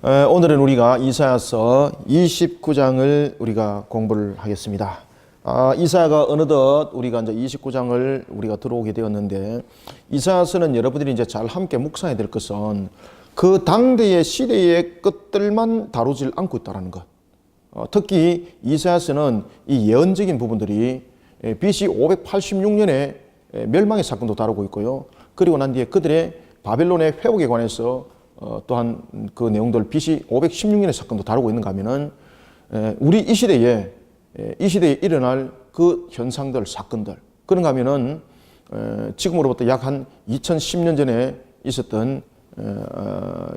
오늘은 우리가 이사야서 29장을 우리가 공부를 하겠습니다. 이사야가 어느덧 우리가 이제 29장을 우리가 들어오게 되었는데, 이사야서는 여러분들이 이제 잘 함께 묵상해야 될 것은 그 당대의 시대의 것들만 다루질 않고 있다는 것. 특히 이사야서는 이 예언적인 부분들이 BC 586년에 멸망의 사건도 다루고 있고요. 그리고 난 뒤에 그들의 바벨론의 회복에 관해서 또한 그 내용들 BC 516년의 사건도 다루고 있는가 하면은 우리 이 시대에 일어날 그 현상들, 사건들, 그런가 하면은 지금으로부터 약 한 2010년 전에 있었던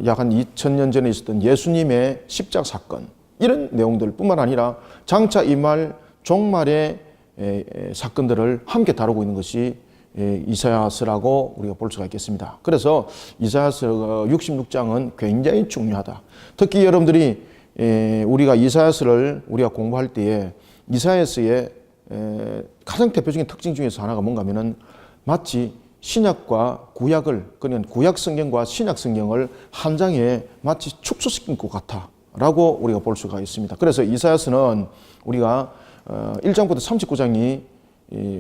약 한 2000년 전에 있었던 예수님의 십자가 사건, 이런 내용들 뿐만 아니라 장차 임할 종말의 사건들을 함께 다루고 있는 것이 이사야서라고 우리가 볼 수가 있겠습니다. 그래서 이사야서 66장은 굉장히 중요하다. 특히 여러분들이 우리가 이사야서를 우리가 공부할 때에 이사야서의 가장 대표적인 특징 중에서 하나가 뭔가 하면은 마치 신약과 구약을, 그냥 구약 성경과 신약 성경을 한 장에 마치 축소시킨 것 같아라고 우리가 볼 수가 있습니다. 그래서 이사야서는 우리가 1장부터 39장이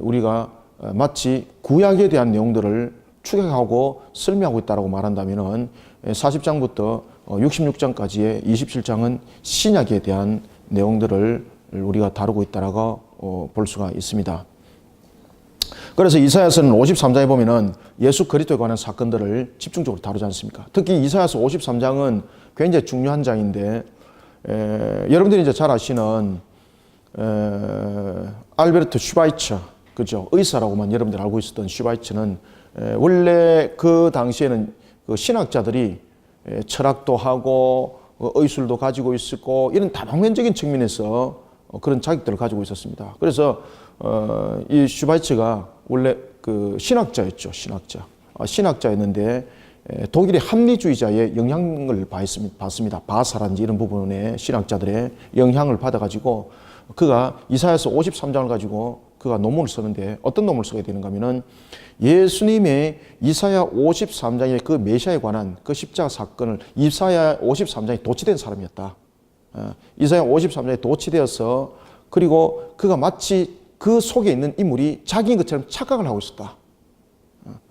우리가 마치 구약에 대한 내용들을 추격하고 설명하고 있다고 말한다면은 40장부터 66장까지의 27장은 신약에 대한 내용들을 우리가 다루고 있다라고 볼 수가 있습니다. 그래서 이사야서는 53장에 보면은 예수 그리스도에 관한 사건들을 집중적으로 다루지 않습니까? 특히 이사야서 53장은 굉장히 중요한 장인데, 여러분들이 이제 잘 아시는 알베르트 슈바이처, 그죠? 의사라고만 여러분들 알고 있었던 슈바이처는 원래 그 당시에는 그 신학자들이 철학도 하고 의술도 가지고 있었고 이런 다방면적인 측면에서 그런 자격들을 가지고 있었습니다. 그래서 이 슈바이처가 원래 그 신학자였죠. 신학자였는데 독일의 합리주의자의 영향을 받습니다. 바사라든지 이런 부분에 신학자들의 영향을 받아가지고 그가 이사야서 53장을 가지고 그가 논문을 쓰는데, 어떤 논문을 쓰게 되는가 하면은 예수님의 이사야 53장의 그 메시아에 관한 그 십자가 사건을 이사야 53장에 도취된 사람이었다. 이사야 53장에 도취되어서, 그리고 그가 마치 그 속에 있는 인물이 자기인 것처럼 착각을 하고 있었다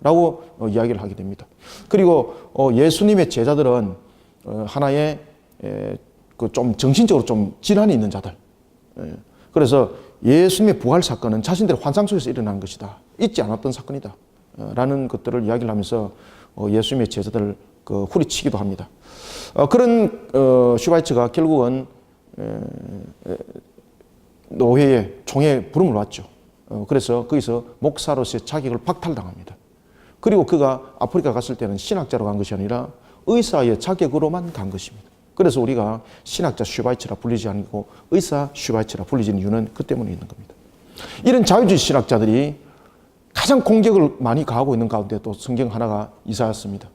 라고 이야기를 하게 됩니다. 그리고 예수님의 제자들은 하나의 그 좀 정신적으로 좀 질환이 있는 자들, 그래서 예수님의 부활 사건은 자신들의 환상 속에서 일어난 것이다, 있지 않았던 사건이다 라는 것들을 이야기를 하면서 예수님의 제자들을 후리치기도 합니다. 그런 슈바이처가 결국은 노회의 총회 부름을 받죠. 그래서 거기서 목사로서의 자격을 박탈당합니다. 그리고 그가 아프리카 갔을 때는 신학자로 간 것이 아니라 의사의 자격으로만 간 것입니다. 그래서 우리가 신학자 슈바이처라 불리지 않고 의사 슈바이처라 불리지는 이유는 그 때문에 있는 겁니다. 이런 자유주의 신학자들이 가장 공격을 많이 가하고 있는 가운데 또 성경 하나가 이사야서입니다.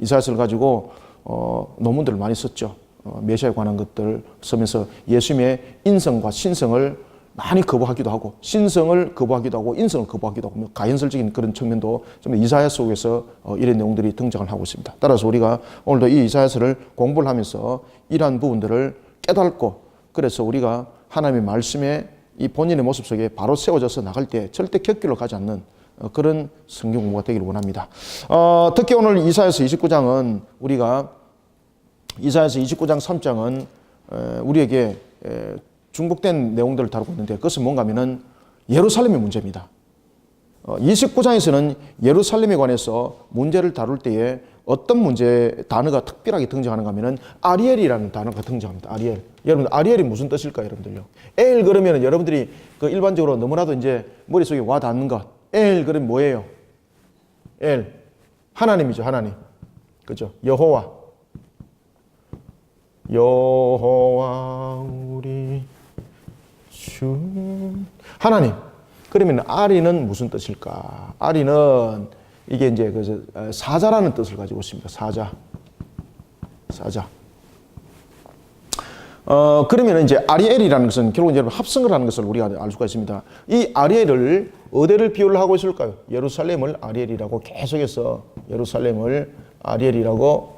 이사야서를 가지고 논문들을 많이 썼죠. 메시아에 관한 것들을 쓰면서 예수님의 인성과 신성을 많이 거부하기도 하고, 신성을 거부하기도 하고, 인성을 거부하기도 하고, 가연설적인 그런 측면도 좀 이사야 속에서 이런 내용들이 등장을 하고 있습니다. 따라서 우리가 오늘도 이 이사야서를 공부를 하면서 이러한 부분들을 깨닫고, 그래서 우리가 하나님의 말씀에 이 본인의 모습 속에 바로 세워져서 나갈 때 절대 격길로 가지 않는 그런 성경 공부가 되기를 원합니다. 특히 오늘 이사야서 29장은 우리가 이사야서 29장 3장은 우리에게 중복된 내용들을 다루고 있는데, 그것은 뭔가 하면은 예루살렘의 문제입니다. 29장에서는 예루살렘에 관해서 문제를 다룰 때에 어떤 문제 단어가 특별하게 등장하는가 하면은 아리엘이라는 단어가 등장합니다. 아리엘. 여러분, 아리엘이 무슨 뜻일까요, 여러분들요? 엘 그러면은 여러분들이 그 일반적으로 너무나도 이제 머릿속에 와 닿는 것. 엘 그러면 뭐예요? 엘. 하나님이죠, 하나님. 그죠? 여호와. 여호와 우리 주 하나님. 그러면 아리는 무슨 뜻일까? 아리는 이게 이제 그 사자라는 뜻을 가지고 있습니다. 사자. 그러면 이제 아리엘이라는 것은 결국 여러분 합성을 하는 것을 우리가 알 수가 있습니다. 이 아리엘을 어디를 비유를 하고 있을까요? 예루살렘을 아리엘이라고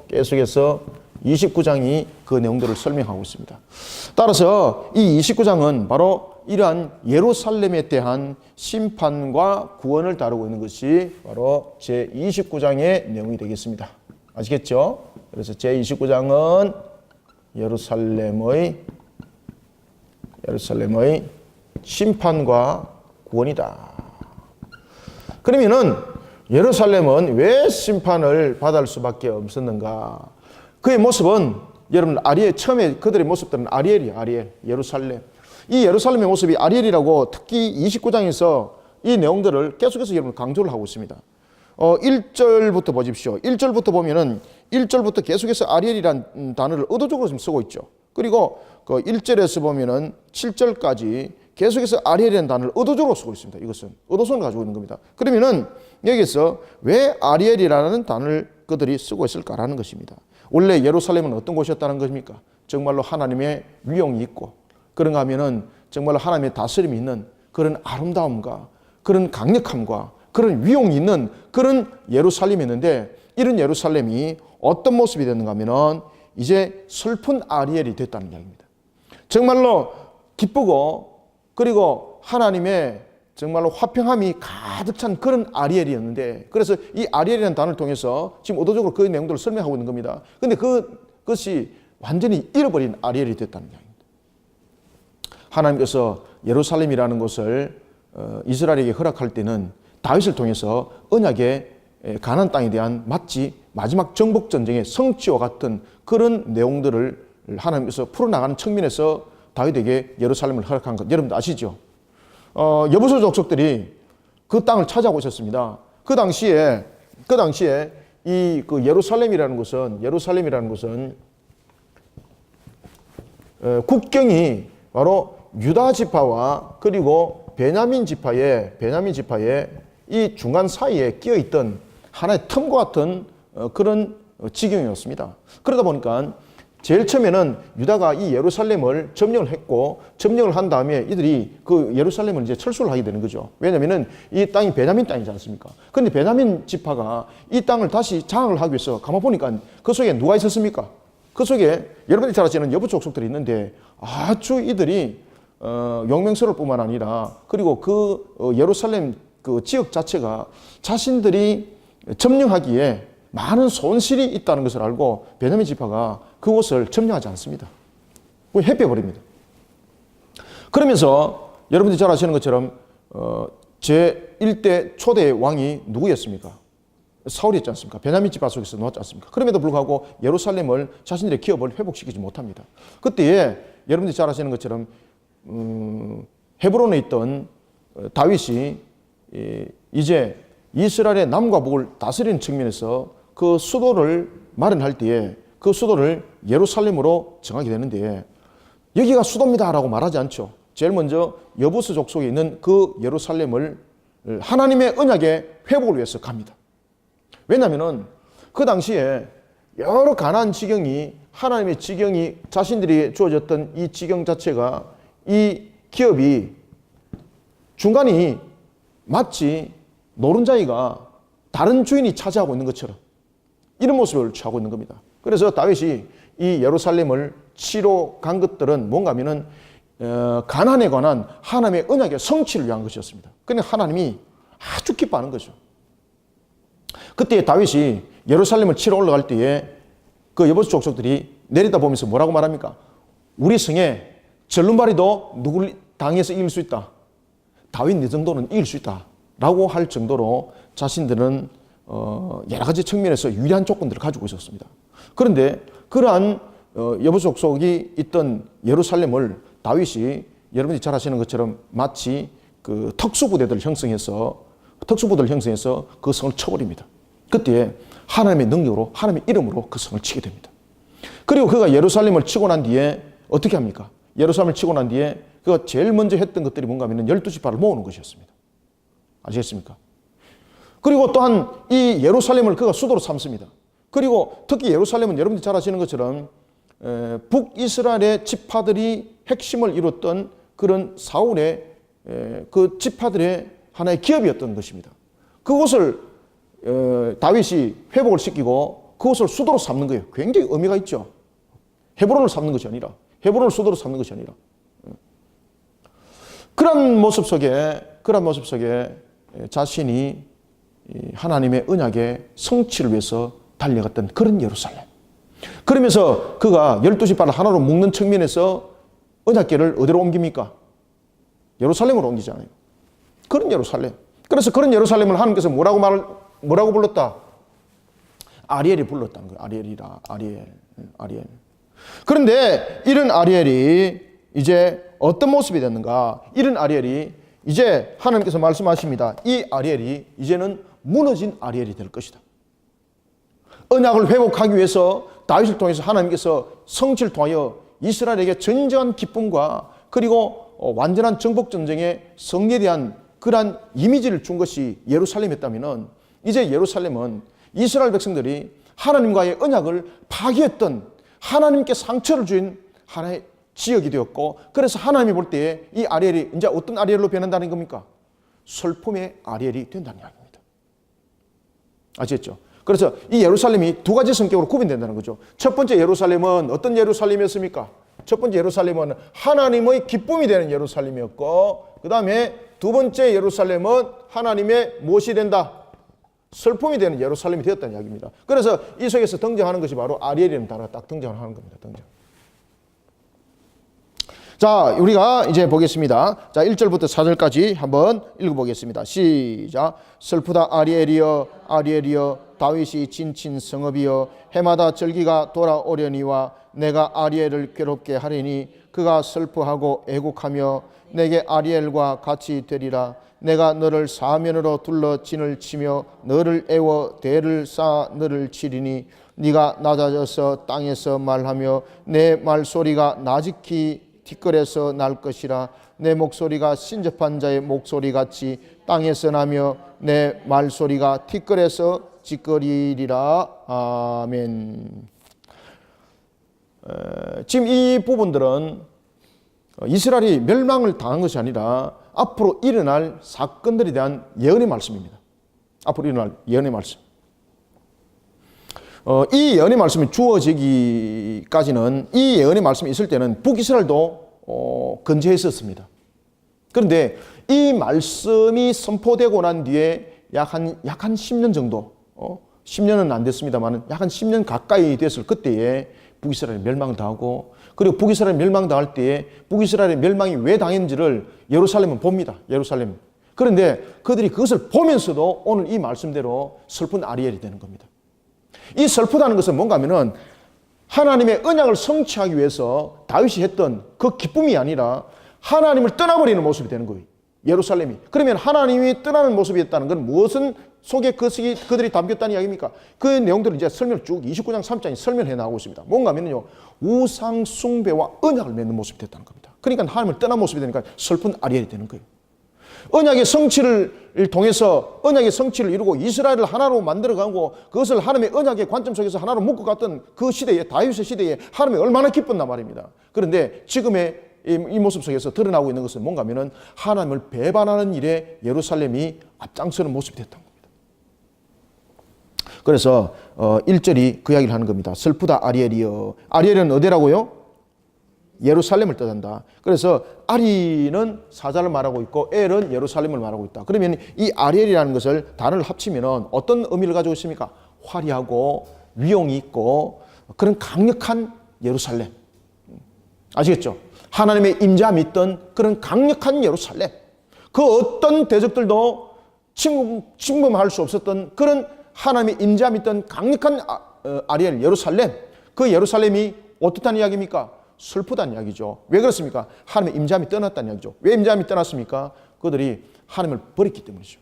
계속해서 29장이 그 내용들을 설명하고 있습니다. 따라서 이 29장은 바로 이러한 예루살렘에 대한 심판과 구원을 다루고 있는 것이 바로 제29장의 내용이 되겠습니다. 아시겠죠? 그래서 제29장은 예루살렘의 심판과 구원이다. 그러면은 예루살렘은 왜 심판을 받을 수밖에 없었는가? 그의 모습은 여러분 처음에 그들의 모습들은 아리엘, 예루살렘. 이 예루살렘의 모습이 아리엘이라고 특히 29장에서 이 내용들을 계속해서 여러분 강조를 하고 있습니다. 1절부터 보십시오. 1절부터 보면은 1절부터 계속해서 아리엘이라는 단어를 의도적으로 좀 쓰고 있죠. 그리고 그 1절에서 보면은 7절까지 계속해서 아리엘이라는 단어를 의도적으로 쓰고 있습니다. 이것은 의도성을 가지고 있는 겁니다. 그러면은 여기서 왜 아리엘이라는 단어를 그들이 쓰고 있을까라는 것입니다. 원래 예루살렘은 어떤 곳이었다는 것입니까? 정말로 하나님의 위엄이 있고 그런가 하면은 정말로 하나님의 다스림이 있는 그런 아름다움과 그런 강력함과 그런 위용이 있는 그런 예루살렘이었는데 이런 예루살렘이 어떤 모습이 됐는가 하면은 이제 슬픈 아리엘이 됐다는 이야기입니다. 정말로 기쁘고 그리고 하나님의 정말로 화평함이 가득 찬 그런 아리엘이었는데 그래서 이 아리엘이라는 단어를 통해서 지금 의도적으로 그 내용들을 설명하고 있는 겁니다. 그런데 그것이 완전히 잃어버린 아리엘이 됐다는 이야기입니다. 하나님께서 예루살렘이라는 곳을 이스라엘에게 허락할 때는 다윗을 통해서 언약의 가나안 땅에 대한 마치 마지막 정복 전쟁의 성취와 같은 그런 내용들을 하나님께서 풀어나가는 측면에서 다윗에게 예루살렘을 허락한 것 여러분들 아시죠? 여부수 족속들이 그 땅을 차지하고 있었습니다. 그 당시에 이 그 예루살렘이라는 것은 국경이 바로 유다 지파와 그리고 베냐민 지파의 이 중간 사이에 끼어 있던 하나의 틈과 같은 그런 지경이었습니다. 그러다 보니까 제일 처음에는 유다가 이 예루살렘을 점령을 했고 점령을 한 다음에 이들이 그 예루살렘을 이제 철수를 하게 되는 거죠. 왜냐면은 이 땅이 베냐민 땅이지 않습니까? 그런데 베냐민 지파가 이 땅을 다시 장악을 하기 위해서 가만 보니까 그 속에 누가 있었습니까? 그 속에 여러분들이 잘 아시는 여부 족속들이 있는데 아주 이들이 용맹스러울 뿐만 아니라 그리고 그 예루살렘 그 지역 자체가 자신들이 점령하기에 많은 손실이 있다는 것을 알고 베냐민 지파가 그곳을 점령하지 않습니다. 회피해버립니다. 그러면서 여러분들이 잘 아시는 것처럼 제1대 초대 왕이 누구였습니까? 사울이었지 않습니까? 베냐민 지파 속에서 나왔지 않습니까? 그럼에도 불구하고 예루살렘을 자신들의 기업을 회복시키지 못합니다. 그때에 여러분들이 잘 아시는 것처럼 헤브론에 있던 다윗이 이제 이스라엘의 남과 북을 다스리는 측면에서 그 수도를 마련할 때에 그 수도를 예루살렘으로 정하게 되는데 여기가 수도입니다라고 말하지 않죠. 제일 먼저 여부스 족속에 있는 그 예루살렘을 하나님의 언약의 회복을 위해서 갑니다. 왜냐하면 그 당시에 여러 가나안 지경이 하나님의 지경이 자신들이 주어졌던 이 지경 자체가 이 기업이 중간이 마치 노른자이가 다른 주인이 차지하고 있는 것처럼 이런 모습을 취하고 있는 겁니다. 그래서 다윗이 이 예루살렘을 치러 간 것들은 뭔가 하면은 가나안에 관한 하나님의 언약의 성취를 위한 것이었습니다. 그러니까 하나님이 아주 기뻐하는 거죠. 그때 다윗이 예루살렘을 치러 올라갈 때에 그 여부수 족속들이 내리다 보면서 뭐라고 말합니까? 우리 성에 절름발이도 누구를 당해서 이길 수 있다. 다윗 네 정도는 이길 수 있다. 라고 할 정도로 자신들은 여러 가지 측면에서 유리한 조건들을 가지고 있었습니다. 그런데 그러한 여부수 족속이 있던 예루살렘을 다윗이 여러분이 잘 아시는 것처럼 마치 그 특수부대들을 형성해서 그 성을 쳐버립니다. 그때 하나님의 능력으로 하나님의 이름으로 그 성을 치게 됩니다. 그리고 그가 예루살렘을 치고 난 뒤에 어떻게 합니까? 예루살렘을 치고 난 뒤에 그가 제일 먼저 했던 것들이 뭔가 하면 12지파를 모으는 것이었습니다. 아시겠습니까? 그리고 또한 이 예루살렘을 그가 수도로 삼습니다. 그리고 특히 예루살렘은 여러분들이 잘 아시는 것처럼 북이스라엘의 지파들이 핵심을 이뤘던 그런 사울의 그 지파들의 하나의 기업이었던 것입니다. 그곳을 다윗이 회복을 시키고 그곳을 수도로 삼는 거예요. 굉장히 의미가 있죠. 헤브론을 삼는 것이 아니라, 헤브론을 수도로 삼는 것이 아니라, 그런 모습 속에 자신이 하나님의 언약의 성취를 위해서 달려갔던 그런 예루살렘. 그러면서 그가 12지파를 하나로 묶는 측면에서 언약궤를 어디로 옮깁니까? 예루살렘으로 옮기잖아요. 그런 예루살렘. 그래서 그런 예루살렘을 하나님께서 뭐라고 불렀다? 아리엘이 불렀다는 거예요. 아리엘. 그런데 이런 아리엘이 이제 어떤 모습이 됐는가? 이런 아리엘이 이제 하나님께서 말씀하십니다. 이 아리엘이 이제는 무너진 아리엘이 될 것이다. 언약을 회복하기 위해서 다윗을 통해서 하나님께서 성취를 통하여 이스라엘에게 진정한 기쁨과 그리고 완전한 정복전쟁의 승리에 대한 그러한 이미지를 준 것이 예루살렘이었다면 이제 예루살렘은 이스라엘 백성들이 하나님과의 언약을 파기했던 하나님께 상처를 준 하나의 지역이 되었고, 그래서 하나님이 볼 때에 이 아리엘이 이제 어떤 아리엘로 변한다는 겁니까? 슬픔의 아리엘이 된다는 이야기입니다. 아시겠죠? 그래서 이 예루살렘이 두 가지 성격으로 구분된다는 거죠. 첫 번째 예루살렘은 어떤 예루살렘이었습니까? 첫 번째 예루살렘은 하나님의 기쁨이 되는 예루살렘이었고, 그 다음에 두 번째 예루살렘은 하나님의 무엇이 된다? 슬픔이 되는 예루살렘이 되었다는 이야기입니다. 그래서 이 속에서 등장하는 것이 바로 아리엘이라는 단어가 딱 등장을 하는 겁니다. 자, 우리가 이제 보겠습니다. 자, 1절부터 4절까지 한번 읽어보겠습니다. 시작. 슬프다 아리엘이여, 아리엘이여, 다윗이 진친 성읍이여, 해마다 절기가 돌아오려니와 내가 아리엘을 괴롭게 하리니 그가 슬퍼하고 애곡하며 내게 아리엘과 같이 되리라. 내가 너를 사면으로 둘러 진을 치며 너를 애워 대를 쌓아 너를 치리니 네가 낮아져서 땅에서 말하며 내 말소리가 나직히 티끌에서 날 것이라. 내 목소리가 신접한 자의 목소리같이 땅에서 나며 내 말소리가 티끌에서 찌꺼리리라. 아멘. 지금 이 부분들은 이스라엘이 멸망을 당한 것이 아니라 앞으로 일어날 사건들에 대한 예언의 말씀입니다. 앞으로 일어날 예언의 말씀. 이 예언의 말씀이 주어지기까지는, 이 예언의 말씀이 있을 때는 북이스라엘도 건재했었습니다. 그런데 이 말씀이 선포되고 난 뒤에 약 한 10년 정도, 10년은 안 됐습니다만 약 한 10년 가까이 됐을 그때에 북이스라엘이 멸망을 당하고, 그리고 북이스라엘이 멸망당할 때에 북이스라엘의 멸망이 왜 당했는지를 예루살렘은 봅니다. 예루살렘. 그런데 그들이 그것을 보면서도 오늘 이 말씀대로 슬픈 아리엘이 되는 겁니다. 이 슬프다는 것은 뭔가 하면은 하나님의 언약을 성취하기 위해서 다윗이 했던 그 기쁨이 아니라 하나님을 떠나버리는 모습이 되는 거예요. 예루살렘이. 그러면 하나님이 떠나는 모습이었다는 건 무엇은 속에 그들이 담겼다는 이야기입니까? 그 내용들을 이제 설명을 쭉 29장 3장이 설명해 나오고 있습니다. 뭔가 하면요, 우상 숭배와 언약을 맺는 모습이 됐다는 겁니다. 그러니까 하나님을 떠난 모습이 되니까 슬픈 아리엘이 되는 거예요. 언약의 성취를 통해서 언약의 성취를 이루고 이스라엘을 하나로 만들어가고 그것을 하나님의 언약의 관점 속에서 하나로 묶어갔던 그 시대에, 다윗의 시대에 하나님이 얼마나 기뻤나 말입니다. 그런데 지금의 이 모습 속에서 드러나고 있는 것은 뭔가 하면은 하나님을 배반하는 일에 예루살렘이 앞장서는 모습이 됐던 겁니다. 그래서 1절이 그 이야기를 하는 겁니다. 슬프다 아리엘이여. 아리엘은 어디라고요? 예루살렘을 뜻한다. 그래서 아리는 사자를 말하고 있고 엘은 예루살렘을 말하고 있다. 그러면 이 아리엘이라는 것을 단어를 합치면 어떤 의미를 가지고 있습니까? 화려하고 위용이 있고 그런 강력한 예루살렘. 아시겠죠? 하나님의 임재함이 있던 그런 강력한 예루살렘. 그 어떤 대적들도 침범할 수 없었던 그런 하나님의 임재함이 있던 강력한 아리엘, 예루살렘. 그 예루살렘이 어떻다는 이야기입니까? 슬프다는 이야기죠. 왜 그렇습니까? 하나님의 임재함이 떠났다는 이야기죠. 왜 임재함이 떠났습니까? 그들이 하나님을 버렸기 때문이죠.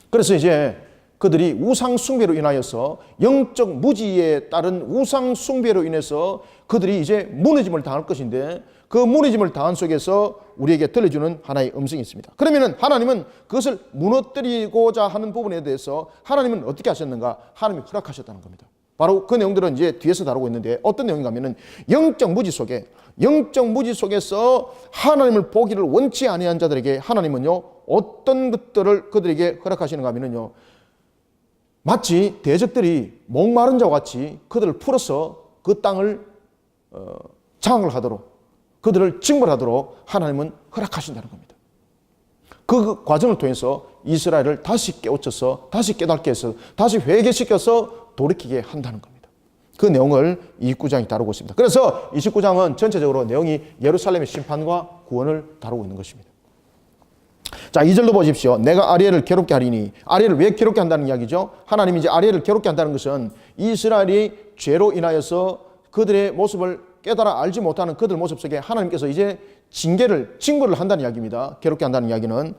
그래서 이제 그들이 우상 숭배로 인하여서 영적 무지에 따른 우상 숭배로 인해서 그들이 이제 무너짐을 당할 것인데 그 무너짐을 당한 속에서 우리에게 들려주는 하나의 음성이 있습니다. 그러면 하나님은 그것을 무너뜨리고자 하는 부분에 대해서 하나님은 어떻게 하셨는가? 하나님이 허락하셨다는 겁니다. 바로 그 내용들은 이제 뒤에서 다루고 있는데 어떤 내용인가 하면은 영적 무지 속에서 하나님을 보기를 원치 아니한 자들에게 하나님은요 어떤 것들을 그들에게 허락하시는가 하면은요 마치 대적들이 목마른 자와 같이 그들을 풀어서 그 땅을 장악을 하도록, 그들을 징벌하도록 하나님은 허락하신다는 겁니다. 그 과정을 통해서 이스라엘을 다시 깨우쳐서, 다시 깨닫게 해서, 다시 회개시켜서 돌이키게 한다는 겁니다. 그 내용을 29장이 다루고 있습니다. 그래서 29장은 전체적으로 내용이 예루살렘의 심판과 구원을 다루고 있는 것입니다. 자, 2절도 보십시오. 내가 아리엘을 괴롭게 하리니. 아리엘을 왜 괴롭게 한다는 이야기죠? 하나님이 이제 아리엘을 괴롭게 한다는 것은 이스라엘이 죄로 인하여서 그들의 모습을 깨달아 알지 못하는 그들 모습 속에 하나님께서 이제 징벌을 한다는 이야기입니다. 괴롭게 한다는 이야기는.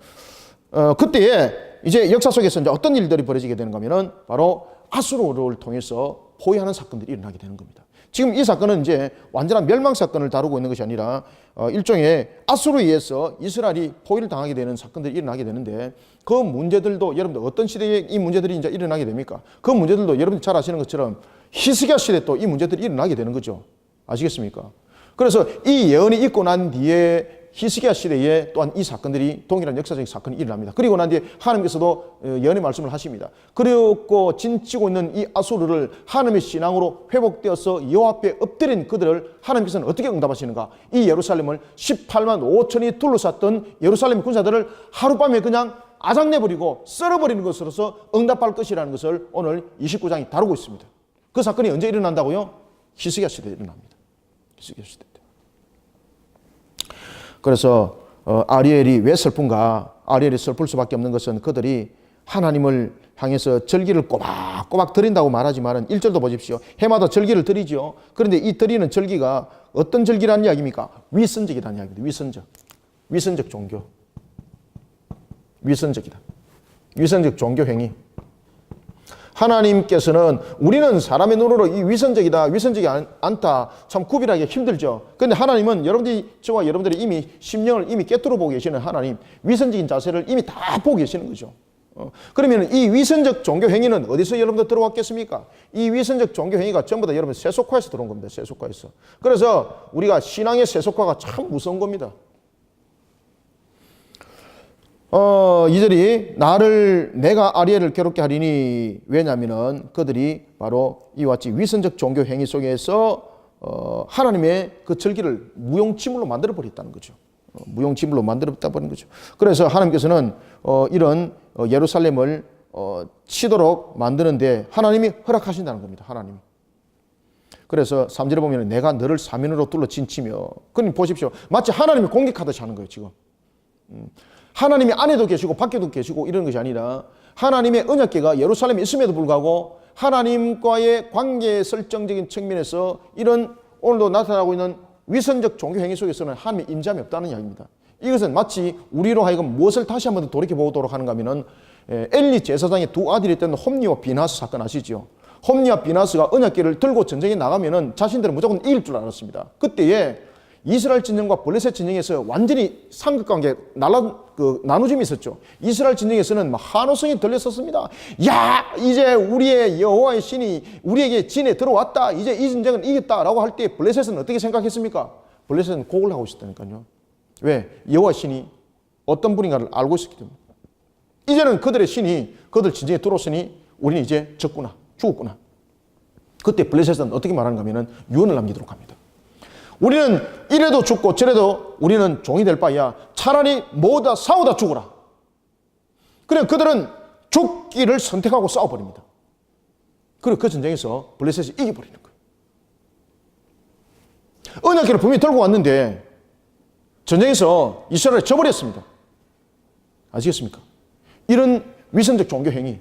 그때에 이제 역사 속에서 이제 어떤 일들이 벌어지게 되는가 하면은 바로 아수르를 통해서 포위하는 사건들이 일어나게 되는 겁니다. 지금 이 사건은 이제 완전한 멸망 사건을 다루고 있는 것이 아니라 일종의 아수르에 의해서 이스라엘이 포위를 당하게 되는 사건들이 일어나게 되는데, 그 문제들도 여러분들 어떤 시대에 이 문제들이 이제 일어나게 됩니까? 그 문제들도 여러분들 잘 아시는 것처럼 히스기야 시대 또 이 문제들이 일어나게 되는 거죠. 아시겠습니까? 그래서 이 예언이 있고 난 뒤에 히스기야 시대에 또한 이 사건들이 동일한 역사적인 사건이 일어납니다. 그리고 난 뒤에 하나님께서도 예언의 말씀을 하십니다. 그리고 진치고 있는 이 아수르를 하나님의 신앙으로 회복되어서 여호와 앞에 엎드린 그들을 하나님께서는 어떻게 응답하시는가? 이 예루살렘을 18만 5천이 둘러쌌던 예루살렘 군사들을 하룻밤에 그냥 아작내버리고 썰어버리는 것으로서 응답할 것이라는 것을 오늘 29장이 다루고 있습니다. 그 사건이 언제 일어난다고요? 히스기야 시대에 일어납니다. 히스기야 시대 때. 그래서 아리엘이 왜 슬픈가? 아리엘이 슬플 수밖에 없는 것은 그들이 하나님을 향해서 절기를 꼬박꼬박 드린다고 말하지만 1절도 보십시오. 해마다 절기를 드리죠. 그런데 이 드리는 절기가 어떤 절기라는 이야기입니까? 위선적이라는 이야기입니다. 위선적 종교. 위선적이다. 위선적 종교 행위. 하나님께서는 우리는 사람의 눈으로 이 위선적이다, 위선적이 않다 참 구별하기 힘들죠. 그런데 하나님은 저와 여러분들이 이미 심령을 이미 깨뜨려 보고 계시는 하나님, 위선적인 자세를 이미 다 보고 계시는 거죠. 그러면 이 위선적 종교 행위는 어디서 여러분들 들어왔겠습니까? 이 위선적 종교 행위가 전부 다 여러분 세속화에서 들어온 겁니다. 세속화에서. 그래서 우리가 신앙의 세속화가 참 무서운 겁니다. 2절이 내가 아리엘을 괴롭게 하리니. 왜냐하면은 그들이 바로 이와 같이 위선적 종교 행위 속에서 하나님의 그 절기를 무용지물로 만들어 버렸다는 거죠. 무용지물로 만들어 버린 거죠. 그래서 하나님께서는 이런 예루살렘을 치도록 만드는데 하나님이 허락하신다는 겁니다. 하나님. 그래서 3절에 보면 내가 너를 사면으로 둘러 진치며. 그럼 보십시오. 마치 하나님이 공격하듯이 하는 거예요, 지금. 하나님이 안에도 계시고 밖에도 계시고 이런 것이 아니라 하나님의 언약궤가 예루살렘에 있음에도 불구하고 하나님과의 관계의 설정적인 측면에서 이런 오늘도 나타나고 있는 위선적 종교 행위 속에서는 하나님의 임재함이 없다는 이야기입니다. 이것은 마치 우리로 하여금 무엇을 다시 한번 돌이켜보도록 하는가 하면은 엘리 제사장의 두 아들이 있던 홈리와 비나스 사건 아시죠? 홈리와 비나스가 언약궤를 들고 전쟁에 나가면은 자신들은 무조건 이길 줄 알았습니다. 그때에 이스라엘 진영과 블레셋 진영에서 완전히 상극관계 나누짐이 있었죠. 이스라엘 진영에서는 한호성이 들렸었습니다. 야, 이제 우리의 여호와의 신이 우리에게 진에 들어왔다. 이제 이 전쟁은 이겼다라고 할 때 블레셋은 어떻게 생각했습니까? 블레셋은 곡을 하고 있었다니까요. 왜? 여호와의 신이 어떤 분인가를 알고 있었기 때문에. 이제는 그들의 신이 그들 진영에 들어왔으니 우리는 이제 졌구나, 죽었구나. 그때 블레셋은 어떻게 말하는가 하면 유언을 남기도록 합니다. 우리는 이래도 죽고 저래도 우리는 종이 될 바야. 차라리 모두 싸우다 죽어라. 그래 그들은 죽기를 선택하고 싸워버립니다. 그리고 그 전쟁에서 블레셋이 이겨버리는 거예요. 언약궤를 분명히 들고 왔는데 전쟁에서 이스라엘이 져버렸습니다. 아시겠습니까? 이런 위선적 종교 행위,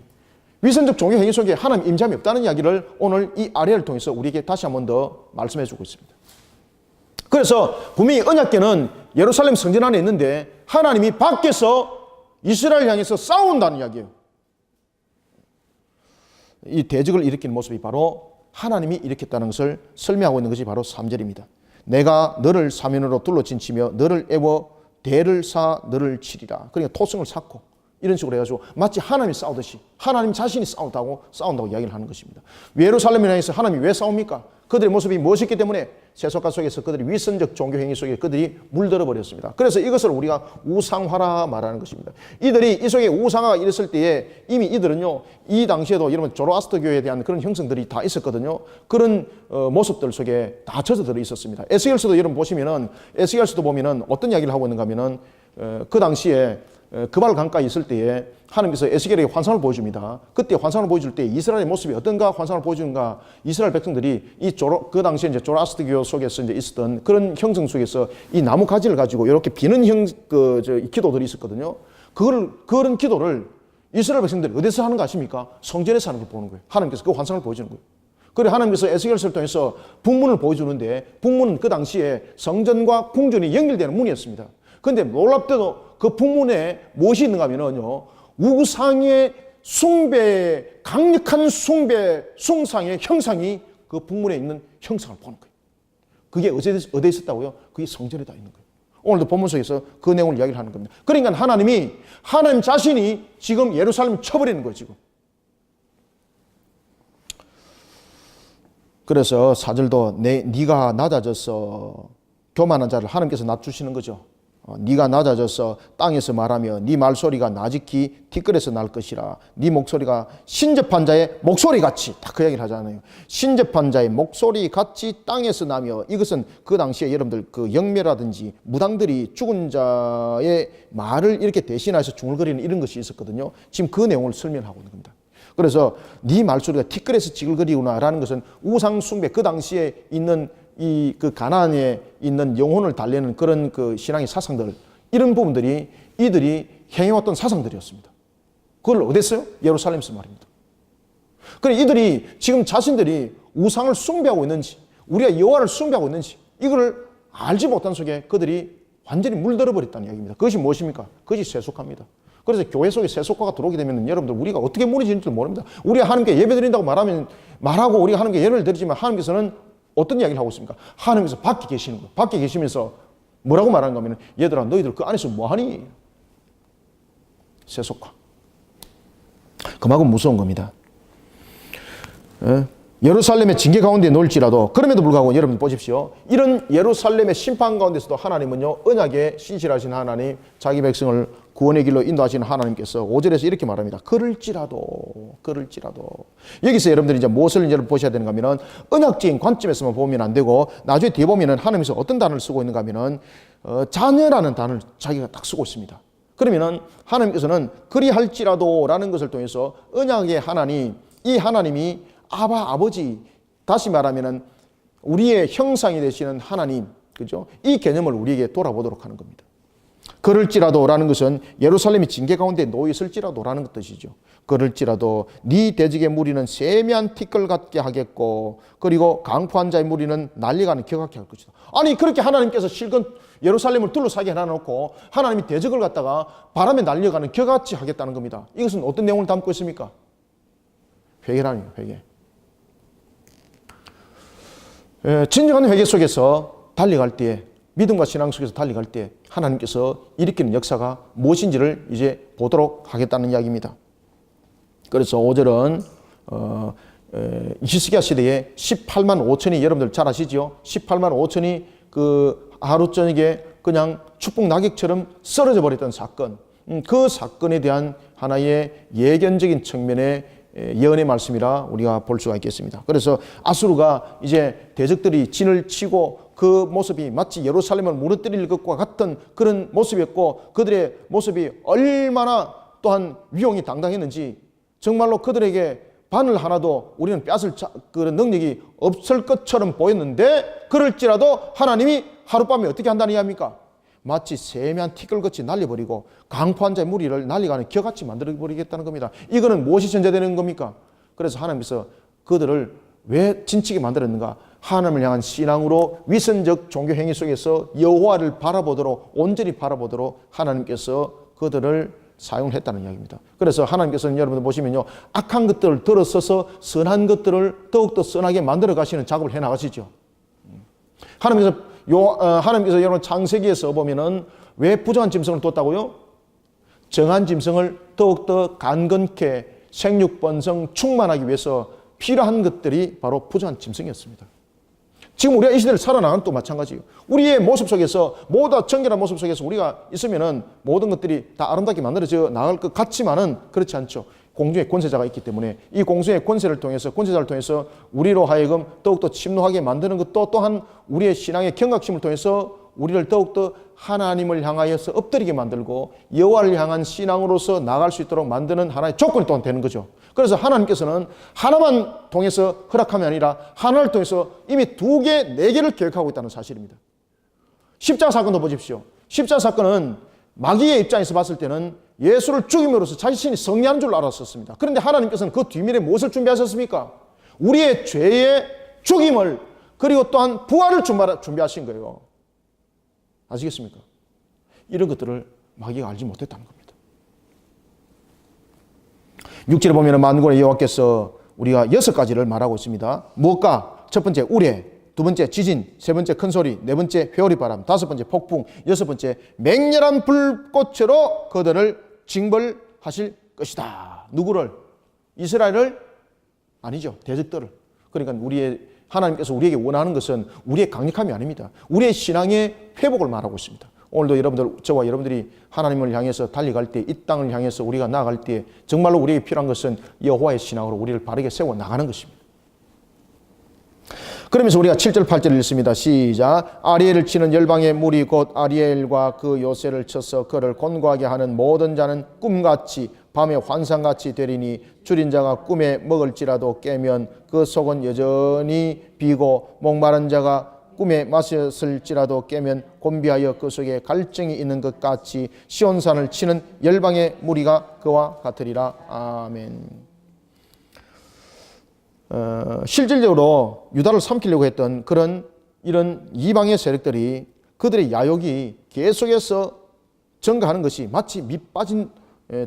위선적 종교 행위 속에 하나님 임재함이 없다는 이야기를 오늘 이 아리엘을 통해서 우리에게 다시 한 번 더 말씀해 주고 있습니다. 그래서 분명히 언약궤는 예루살렘 성전 안에 있는데 하나님이 밖에서 이스라엘 향해서 싸운다는 이야기예요. 이 대적을 일으키는 모습이 바로 하나님이 일으켰다는 것을 설명하고 있는 것이 바로 3절입니다. 내가 너를 사면으로 둘러 진치며 너를 애워 대를 사 너를 치리라. 그러니까 토성을 쌓고 이런 식으로 해가지고 마치 하나님이 싸우듯이 하나님 자신이 싸운다고 이야기를 하는 것입니다. 예루살렘을 향해서 하나님이 왜 싸웁니까? 그들의 모습이 멋있기 때문에 세속화 속에서 그들이 위선적 종교 행위 속에 그들이 물들어 버렸습니다. 그래서 이것을 우리가 우상화라 말하는 것입니다. 이들이 이 속에 우상화가 일었을 때에 이미 이들은요, 이 당시에도 여러분 조로아스터교에 대한 그런 형성들이 다 있었거든요. 그런 모습들 속에 다 젖어들어 있었습니다. 에스겔서도 여러분 보시면은, 에스겔서도 보면은 어떤 이야기를 하고 있는가 하면은 그 당시에 그발 강가에 있을 때에 하나님께서 에스겔에게 환상을 보여줍니다. 그때 환상을 보여줄 때 이스라엘의 모습이 어떤가 환상을 보여주는가, 이스라엘 백성들이 그 당시에 이제 조로아스터교 속에서 이제 있었던 그런 형성 속에서 이 나무 가지를 가지고 이렇게 비는 기도들이 있었거든요. 그런 기도를 이스라엘 백성들이 어디서 하는 거 아십니까? 성전에서 하는 걸 보는 거예요. 하나님께서 그 환상을 보여주는 거예요. 그래 하나님께서 에스겔서를 통해서 북문을 보여주는데, 북문은 그 당시에 성전과 궁전이 연결되는 문이었습니다. 그런데 놀랍게도 그 북문에 무엇이 있는가 하면요, 우상의 숭배, 강력한 숭상의 형상이 그 북문에 있는 형상을 보는 거예요. 그게 어디에 있었다고요? 그게 성전에 다 있는 거예요. 오늘도 본문 속에서 그 내용을 이야기를 하는 겁니다. 그러니까 하나님 자신이 지금 예루살렘을 쳐버리는 거예요, 지금. 그래서 4절도 네가 낮아져서 교만한 자를 하나님께서 낮추시는 거죠. 네가 낮아져서 땅에서 말하며 네 말소리가 나직히 티끌에서 날 것이라. 네 목소리가 신접한 자의 목소리 같이, 딱 그 얘기를 하잖아요. 신접한 자의 목소리 같이 땅에서 나며, 이것은 그 당시에 여러분들 그 영매라든지 무당들이 죽은 자의 말을 이렇게 대신해서 중얼거리는 이런 것이 있었거든요. 지금 그 내용을 설명하고 있는 겁니다. 그래서 네 말소리가 티끌에서 지글거리구나라는 것은 우상 숭배, 그 당시에 있는 그 가나안에 있는 영혼을 달래는 그런 그 신앙의 사상들, 이런 부분들이 이들이 행해왔던 사상들이었습니다. 그걸 어디서요? 예루살렘에서 말입니다. 그래 이들이 지금 자신들이 우상을 숭배하고 있는지, 우리가 여호와를 숭배하고 있는지, 이걸 알지 못한 속에 그들이 완전히 물들어 버렸다는 이야기입니다. 그것이 무엇입니까? 그것이 세속화입니다. 그래서 교회 속에 세속화가 들어오게 되면 여러분들 우리가 어떻게 무너지는지 모릅니다. 우리가 하나님께 예배드린다고 말하고 우리가 하나님께 예를 드리지만, 하나님께서는 어떤 이야기를 하고 있습니까? 하나님께서 밖에 계시는 거예요. 밖에 계시면서 뭐라고 말하는가 하면, 얘들아 너희들 그 안에서 뭐하니? 세속화. 그만큼 무서운 겁니다. 예루살렘의 징계 가운데 놓을지라도, 그럼에도 불구하고 여러분 보십시오. 이런 예루살렘의 심판 가운데서도 하나님은요, 언약에 신실하신 하나님, 자기 백성을 구원의 길로 인도하시는 하나님께서 5절에서 이렇게 말합니다. 그럴지라도. 여기서 여러분들이 이제 무엇을 이제 보셔야 되는가 하면은, 언약적인 관점에서만 보면 안 되고, 나중에 뒤에 보면은 하나님께서 어떤 단어를 쓰고 있는가 하면은, 자녀라는 단어를 자기가 딱 쓰고 있습니다. 그러면은 하나님께서는 그리할지라도라는 것을 통해서 언약의 하나님, 이 하나님이 아버지, 다시 말하면은 우리의 형상이 되시는 하나님, 그죠? 이 개념을 우리에게 돌아보도록 하는 겁니다. 그럴지라도라는 것은 예루살렘이 징계 가운데 놓여 있을지라도라는 뜻이죠. 그럴지라도 네 대적의 무리는 세미한 티끌 같게 하겠고, 그리고 강포한 자의 무리는 날려가는 격하게 할 것이다. 아니 그렇게 하나님께서 실컷 예루살렘을 둘러싸게 해놔놓고 하나님이 대적을 갖다가 바람에 날려가는 격같이 하겠다는 겁니다. 이것은 어떤 내용을 담고 있습니까? 회개라는 회개. 진정한 회개 속에서 달려갈 때, 믿음과 신앙 속에서 달려갈 때 하나님께서 일으키는 역사가 무엇인지를 이제 보도록 하겠다는 이야기입니다. 그래서 5절은 히스기야 시대에 18만 5천이, 여러분들 잘 아시죠? 18만 5천이 그 하루 저녁에 그냥 축복 낙엽처럼 쓰러져 버렸던 사건, 그 사건에 대한 하나의 예견적인 측면의 예언의 말씀이라 우리가 볼 수가 있겠습니다. 그래서 아수르가 이제 대적들이 진을 치고 그 모습이 마치 예루살렘을 무너뜨릴 것과 같은 그런 모습이었고, 그들의 모습이 얼마나 또한 위용이 당당했는지, 정말로 그들에게 바늘 하나도 우리는 뺏을 그런 능력이 없을 것처럼 보였는데, 그럴지라도 하나님이 하룻밤에 어떻게 한다는 이야기입니까? 마치 세미한 티끌같이 날려버리고 강포한 자의 무리를 날려가는 격같이 만들어버리겠다는 겁니다. 이거는 무엇이 전제되는 겁니까? 그래서 하나님께서 그들을 왜 진치게 만들었는가? 하나님을 향한 신앙으로 위선적 종교 행위 속에서 여호와를 바라보도록, 온전히 바라보도록 하나님께서 그들을 사용했다는 이야기입니다. 그래서 하나님께서는 여러분들 보시면요, 악한 것들을 들어서서 선한 것들을 더욱더 선하게 만들어 가시는 작업을 해 나가시죠. 하나님께서 여러분 창세기에서 보면은 왜 부정한 짐승을 뒀다고요? 정한 짐승을 더욱더 간건케 생육번성 충만하기 위해서 필요한 것들이 바로 부정한 짐승이었습니다. 지금 우리가 이 시대를 살아나가는 또 마찬가지예요. 우리의 모습 속에서, 모두 정결한 모습 속에서 우리가 있으면은 모든 것들이 다 아름답게 만들어져 나갈 것 같지만은 그렇지 않죠. 공중의 권세자가 있기 때문에 이 공중의 권세자를 통해서 우리로 하여금 더욱더 침노하게 만드는 것도 또한 우리의 신앙의 경각심을 통해서 우리를 더욱더 하나님을 향하여서 엎드리게 만들고 여호와를 향한 신앙으로서 나갈 수 있도록 만드는 하나의 조건이 또한 되는 거죠. 그래서 하나님께서는 하나만 통해서 허락함이 아니라 하나를 통해서 이미 2개, 4개를 계획하고 있다는 사실입니다. 십자가 사건도 보십시오. 십자가 사건은 마귀의 입장에서 봤을 때는 예수를 죽임으로써 자신이 승리한 줄 알았었습니다. 그런데 하나님께서는 그 뒤밀에 무엇을 준비하셨습니까? 우리의 죄의 죽임을, 그리고 또한 부활을 준비하신 거예요. 아시겠습니까? 이런 것들을 마귀가 알지 못했다는 겁니다. 6절에 보면 만군의 여호와께서 우리가 6가지를 말하고 있습니다. 무엇과? 첫 번째 우레, 두 번째 지진, 세 번째 큰 소리, 네 번째 회오리 바람, 다섯 번째 폭풍, 여섯 번째 맹렬한 불꽃으로 그들을 징벌하실 것이다. 누구를? 이스라엘을? 아니죠. 대적들을. 그러니까 하나님께서 우리에게 원하는 것은 우리의 강력함이 아닙니다. 우리의 신앙의 회복을 말하고 있습니다. 오늘도 저와 여러분들이 하나님을 향해서 달려갈 때, 이 땅을 향해서 우리가 나아갈 때 정말로 우리에게 필요한 것은 여호와의 신앙으로 우리를 바르게 세워 나가는 것입니다. 그러면서 우리가 7절 8절을 읽습니다. 시작. 아리엘을 치는 열방의 무리 곧 아리엘과 그 요새를 쳐서 그를 곤고하게 하는 모든 자는 꿈같이 밤에 환상같이 되리니 줄인 자가 꿈에 먹을지라도 깨면 그 속은 여전히 비고 목마른 자가 꿈에 마셨을지라도 깨면 곤비하여 그 속에 갈증이 있는 것 같이 시온산을 치는 열방의 무리가 그와 같으리라. 아멘. 실질적으로 유다를 삼키려고 했던 이런 이방의 세력들이 그들의 야욕이 계속해서 증가하는 것이 마치 밑 빠진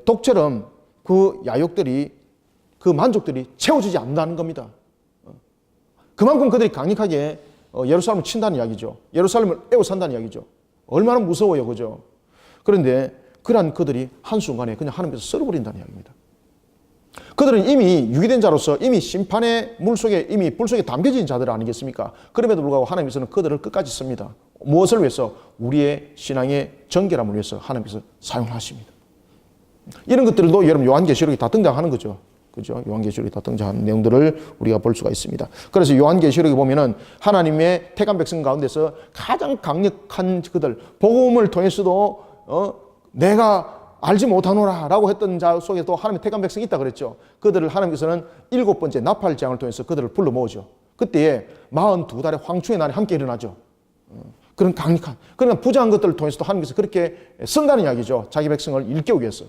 독처럼 그 야욕들이, 그 만족들이 채워지지 않는다는 겁니다. 그만큼 그들이 강력하게 예루살렘을 친다는 이야기죠. 예루살렘을 에워싼다는 이야기죠. 얼마나 무서워요, 그죠? 그런데 그러한 그들이 한순간에 그냥 하나님께서 썰어버린다는 이야기입니다. 그들은 이미 유기된 자로서 이미 심판의 물속에, 이미 불 속에 담겨진 자들 아니겠습니까? 그럼에도 불구하고 하나님께서는 그들을 끝까지 씁니다. 무엇을 위해서? 우리의 신앙의 정결함을 위해서 하나님께서 사용을 하십니다. 이런 것들도 여러분 요한계시록에 다 등장하는 거죠. 그죠? 요한계시록에 다 등장하는 내용들을 우리가 볼 수가 있습니다. 그래서 요한계시록에 보면은 하나님의 택한 백성 가운데서 가장 강력한 그들, 복음을 통해서도 내가 알지 못하노라 라고 했던 자 속에도 하나님의 택한 백성이 있다 그랬죠. 그들을 하나님께서는 7번째 나팔장을 통해서 그들을 불러 모으죠. 그때에 42달의 황충의 날이 함께 일어나죠. 그런 강력한, 그러나 부정한 것들을 통해서도 하나님께서 그렇게 쓴다는 이야기죠. 자기 백성을 일깨우기 위해서.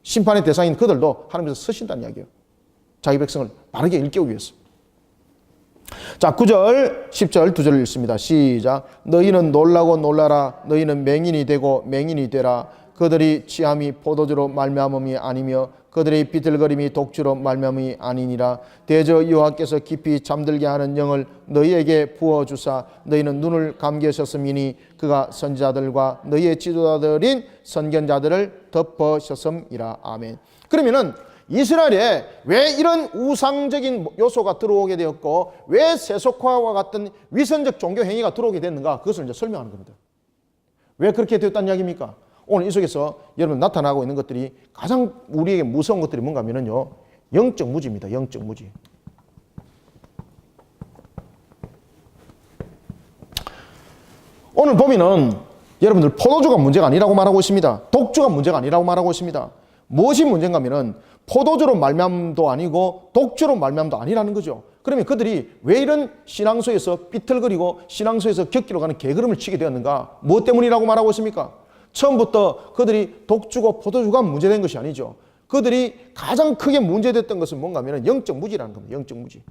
심판의 대상인 그들도 하나님께서 쓰신다는 이야기예요. 자기 백성을 바르게 일깨우기 위해서. 자, 9절, 10절, 2절을 읽습니다. 시작. 너희는 놀라고 놀라라. 너희는 맹인이 되고 맹인이 되라. 그들이 취함이 포도주로 말미암음이 아니며 그들의 비틀거림이 독주로 말미암음이 아니니라. 대저 여호와께서 깊이 잠들게 하는 영을 너희에게 부어주사 너희는 눈을 감기셨음이니 그가 선지자들과 너희의 지도자들인 선견자들을 덮으셨음이라. 아멘. 그러면은 이스라엘에 왜 이런 우상적인 요소가 들어오게 되었고 왜 세속화와 같은 위선적 종교 행위가 들어오게 됐는가, 그것을 이제 설명하는 겁니다. 왜 그렇게 되었다는 이야기입니까? 오늘 이 속에서 여러분 나타나고 있는 것들이 가장 우리에게 무서운 것들이 뭔가 하면요, 영적 무지입니다. 영적 무지. 오늘 보면은 여러분들 포도주가 문제가 아니라고 말하고 있습니다. 독주가 문제가 아니라고 말하고 있습니다. 무엇이 문제인가 하면은 포도주로 말미암도 아니고 독주로 말미암도 아니라는 거죠. 그러면 그들이 왜 이런 신앙소에서 삐뚤거리고 신앙소에서 격기로 가는 개걸음을 치게 되었는가? 무엇 때문이라고 말하고 있습니까? 처음부터 그들이 독주고 포도주가 문제된 것이 아니죠. 그들이 가장 크게 문제됐던 것은 뭔가 하면 영적 무지라는 겁니다. 영적 무지.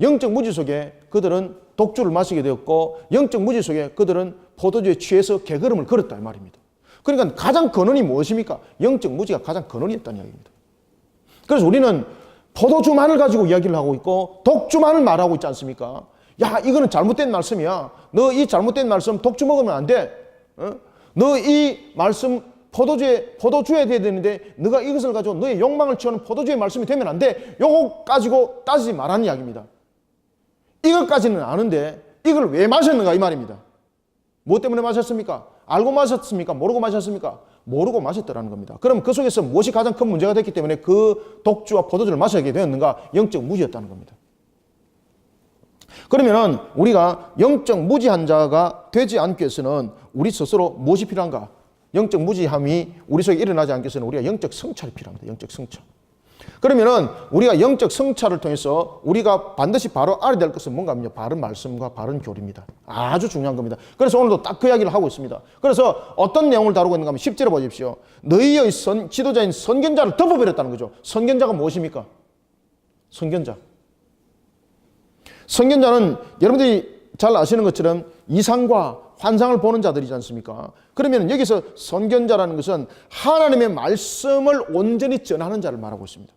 영적 무지 속에 그들은 독주를 마시게 되었고 영적 무지 속에 그들은 포도주에 취해서 개걸음을 걸었다 이 말입니다. 그러니까 가장 근원이 무엇입니까? 영적 무지가 가장 근원이었다는 이야기입니다. 그래서 우리는 포도주만을 가지고 이야기를 하고 있고 독주만을 말하고 있지 않습니까? 야, 이거는 잘못된 말씀이야. 너 이 잘못된 말씀 독주 먹으면 안 돼. 너 이 말씀 포도주에 돼야 되는데 너가 이것을 가지고 너의 욕망을 채우는 포도주의 말씀이 되면 안 돼. 요거 가지고 따지지 말라는 이야기입니다. 이것까지는 아는데 이걸 왜 마셨는가 이 말입니다. 뭐 때문에 마셨습니까? 알고 마셨습니까? 모르고 마셨습니까? 모르고 마셨더라는 겁니다. 그럼 그 속에서 무엇이 가장 큰 문제가 됐기 때문에 그 독주와 포도주를 마시게 되었는가? 영적 무지였다는 겁니다. 그러면은 우리가 영적 무지한 자가 되지 않기 위해서는 우리 스스로 무엇이 필요한가? 영적 무지함이 우리 속에 일어나지 않기 위해서는 우리가 영적 성찰이 필요합니다. 영적 성찰. 그러면은 우리가 영적 성찰을 통해서 우리가 반드시 바로 알아야 될 것은 뭔가 하면요, 바른 말씀과 바른 교리입니다. 아주 중요한 겁니다. 그래서 오늘도 딱 그 이야기를 하고 있습니다. 그래서 어떤 내용을 다루고 있는가 하면 10절에 보십시오. 너희의 지도자인 선견자를 덮어버렸다는 거죠. 선견자가 무엇입니까? 선견자. 선견자는 여러분들이 잘 아시는 것처럼 이상과 환상을 보는 자들이지 않습니까? 그러면 여기서 선견자라는 것은 하나님의 말씀을 온전히 전하는 자를 말하고 있습니다.